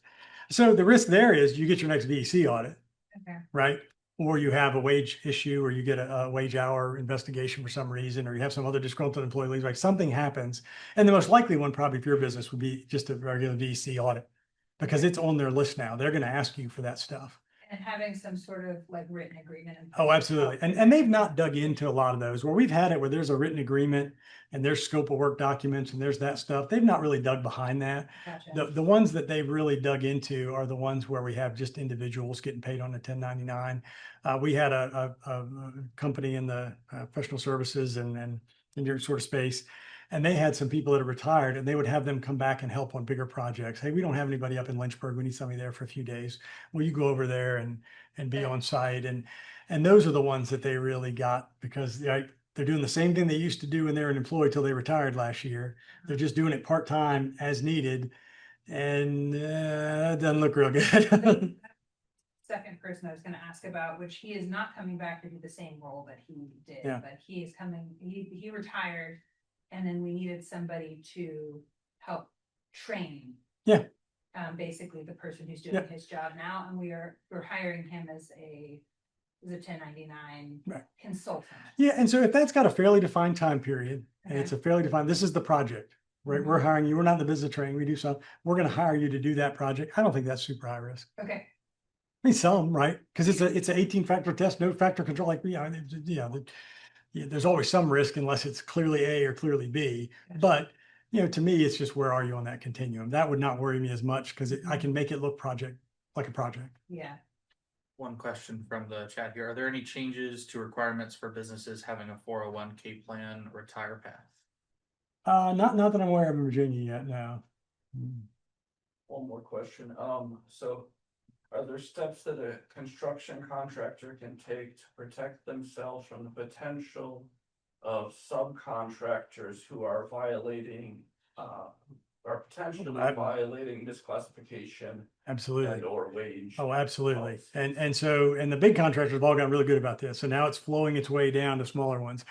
A: So the risk there is you get your next VEC audit,
D: Okay.
A: right? Or you have a wage issue, or you get a wage hour investigation for some reason, or you have some other disgruntled employee leaves, like something happens. And the most likely one probably for your business would be just a regular VEC audit, because it's on their list now. They're going to ask you for that stuff.
D: And having some sort of like written agreement. in
A: Oh,
D: place.
A: absolutely. And they've not dug into a lot of those where we've had it where there's a written agreement and there's scope of work documents and there's that stuff. They've not really dug behind that.
D: Gotcha.
A: The ones that they've really dug into are the ones where we have just individuals getting paid on a 1099. We had a company in the professional services and in your sort of space, and they had some people that are retired and they would have them come back and help on bigger projects. Hey, we don't have anybody up in Lynchburg. We need somebody there for a few days. Will you go over there and be
D: Yeah.
A: on site? And those are the ones that they really got because they're doing the same thing they used to do when they were an employee till they retired last year. They're just doing it part-time as needed. And it doesn't look real good.
D: Second person I was gonna ask about, which he is not coming back to do the same role that he did,
A: Yeah.
D: but he is coming, he retired. And then we needed somebody to help train.
A: Yeah.
D: Basically the person who's
A: Yeah.
D: doing his job now, and we're hiring him as a 1099
A: Right.
D: consultant.
A: Yeah, and so if that's got a fairly defined time period, and it's a fairly defined, this is the project, right? We're hiring you, we're not in the business of training, we do some, we're gonna hire you to do that project. I don't think that's super high risk.
D: Okay,
A: I mean, some, right? Because it's an 18-factor test, no factor control, like, there's always some risk unless it's clearly A or clearly B. But, to me, it's just where are you on that continuum? That would not worry me as much because I can make it look like a project.
D: yeah.
E: One question from the chat here. Are there any changes to requirements for businesses having a 401k plan retire path?
A: Not that I'm aware of in Virginia yet, no.
C: One more question, so are there steps that a construction contractor can take to protect themselves from the potential of subcontractors who are violating, are potentially violating misclassification
A: Absolutely.
C: and or wage?
A: Oh, absolutely.
C: policies?
A: And the big contractors have all gotten really good about this. So now it's flowing its way down to smaller ones.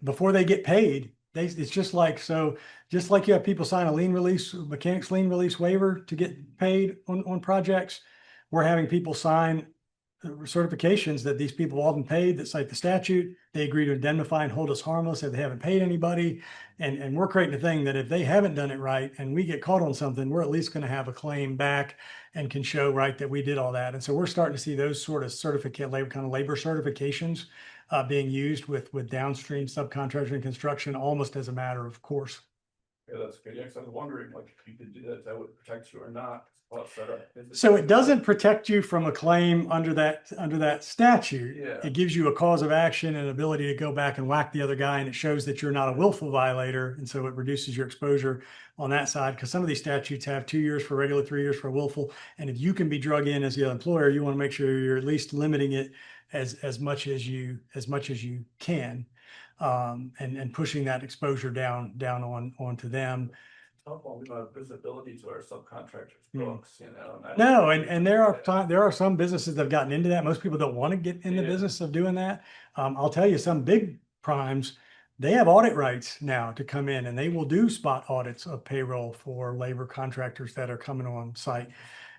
A: Before they get paid, it's just like you have people sign a lien release, mechanics lien release waiver to get paid on projects. We're having people sign certifications that these people have all been paid that cite the statute. They agree to indemnify and hold us harmless if they haven't paid anybody. And we're creating a thing that if they haven't done it right and we get caught on something, we're at least going to have a claim back and can show right that we did all that. And so we're starting to see those sort of labor certifications being used with downstream subcontractor and construction almost as a matter of course.
C: Yeah, that's good. Yeah, 'cause I was wondering, like, if you could do that, that would protect you or not. Well, set up.
A: So it doesn't protect you from a claim under that statute.
C: Yeah.
A: It gives you a cause of action and ability to go back and whack the other guy, and it shows that you're not a willful violator, and so it reduces your exposure on that side. Because some of these statutes have 2 years for regular, 3 years for willful, and if you can be drug in as the employer, you want to make sure you're at least limiting it as much as you can, and pushing that exposure down onto them.
C: Helpful, we don't have visibility to our subcontractors' books,
A: No, and there are some businesses that have gotten into that. Most people don't want to get in the business of doing that. I'll tell you, some big primes, they have audit rights now to come in and they will do spot audits of payroll for labor contractors that are coming on site.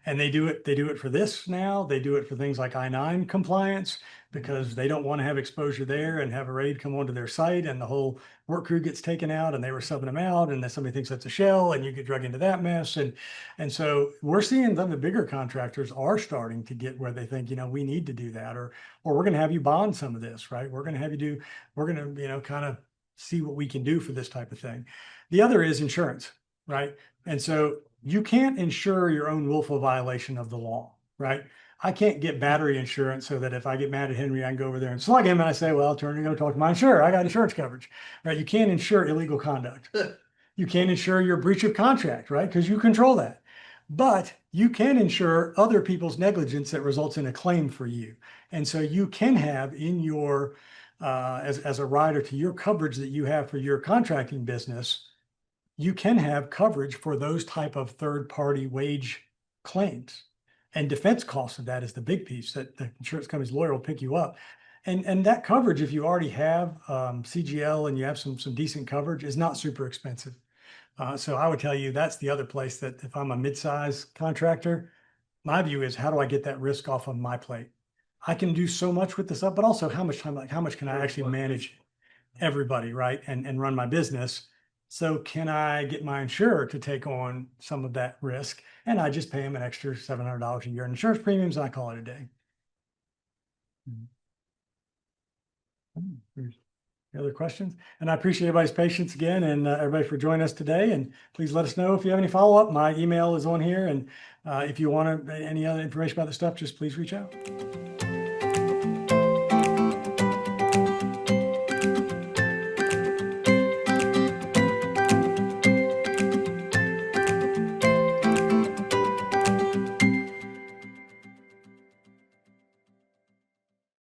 A: And they do it for this now. They do it for things like I-9 compliance because they don't want to have exposure there and have a raid come onto their site and the whole work crew gets taken out and they were subbing them out and then somebody thinks that's a shell and you get drug into that mess. And so we're seeing some of the bigger contractors are starting to get where they think, we need to do that, or we're going to have you bond some of this, right? We're going to kind of see what we can do for this type of thing. The other is insurance, right? And so you can't insure your own willful violation of the law, right? I can't get battery insurance so that if I get mad at Henry, I can go over there and slug him and I say, well, turn and go talk to my insurer. I got insurance coverage, right? You can't insure illegal conduct. You can't insure your breach of contract, right? Because you control that. But you can insure other people's negligence that results in a claim for you. And so you can have in your, as a rider to your coverage that you have for your contracting business, you can have coverage for those type of third-party wage claims. And defense costs of that is the big piece that the insurance company's lawyer will pick you up. And that coverage, if you already have CGL and you have some decent coverage, is not super expensive. So I would tell you that's the other place that if I'm a mid-size contractor, my view is how do I get that risk off of my plate? I can do so much with this up, but also how much can I actually manage everybody, right? And run my business. So can I get my insurer to take on some of that risk? And I just pay them an extra $700 a year in insurance premiums and I call it a day. Any other questions? And I appreciate everybody's patience again and everybody for joining us today. And please let us know if you have any follow-up. My email is on here. And if you want any other information about the stuff, just please reach out.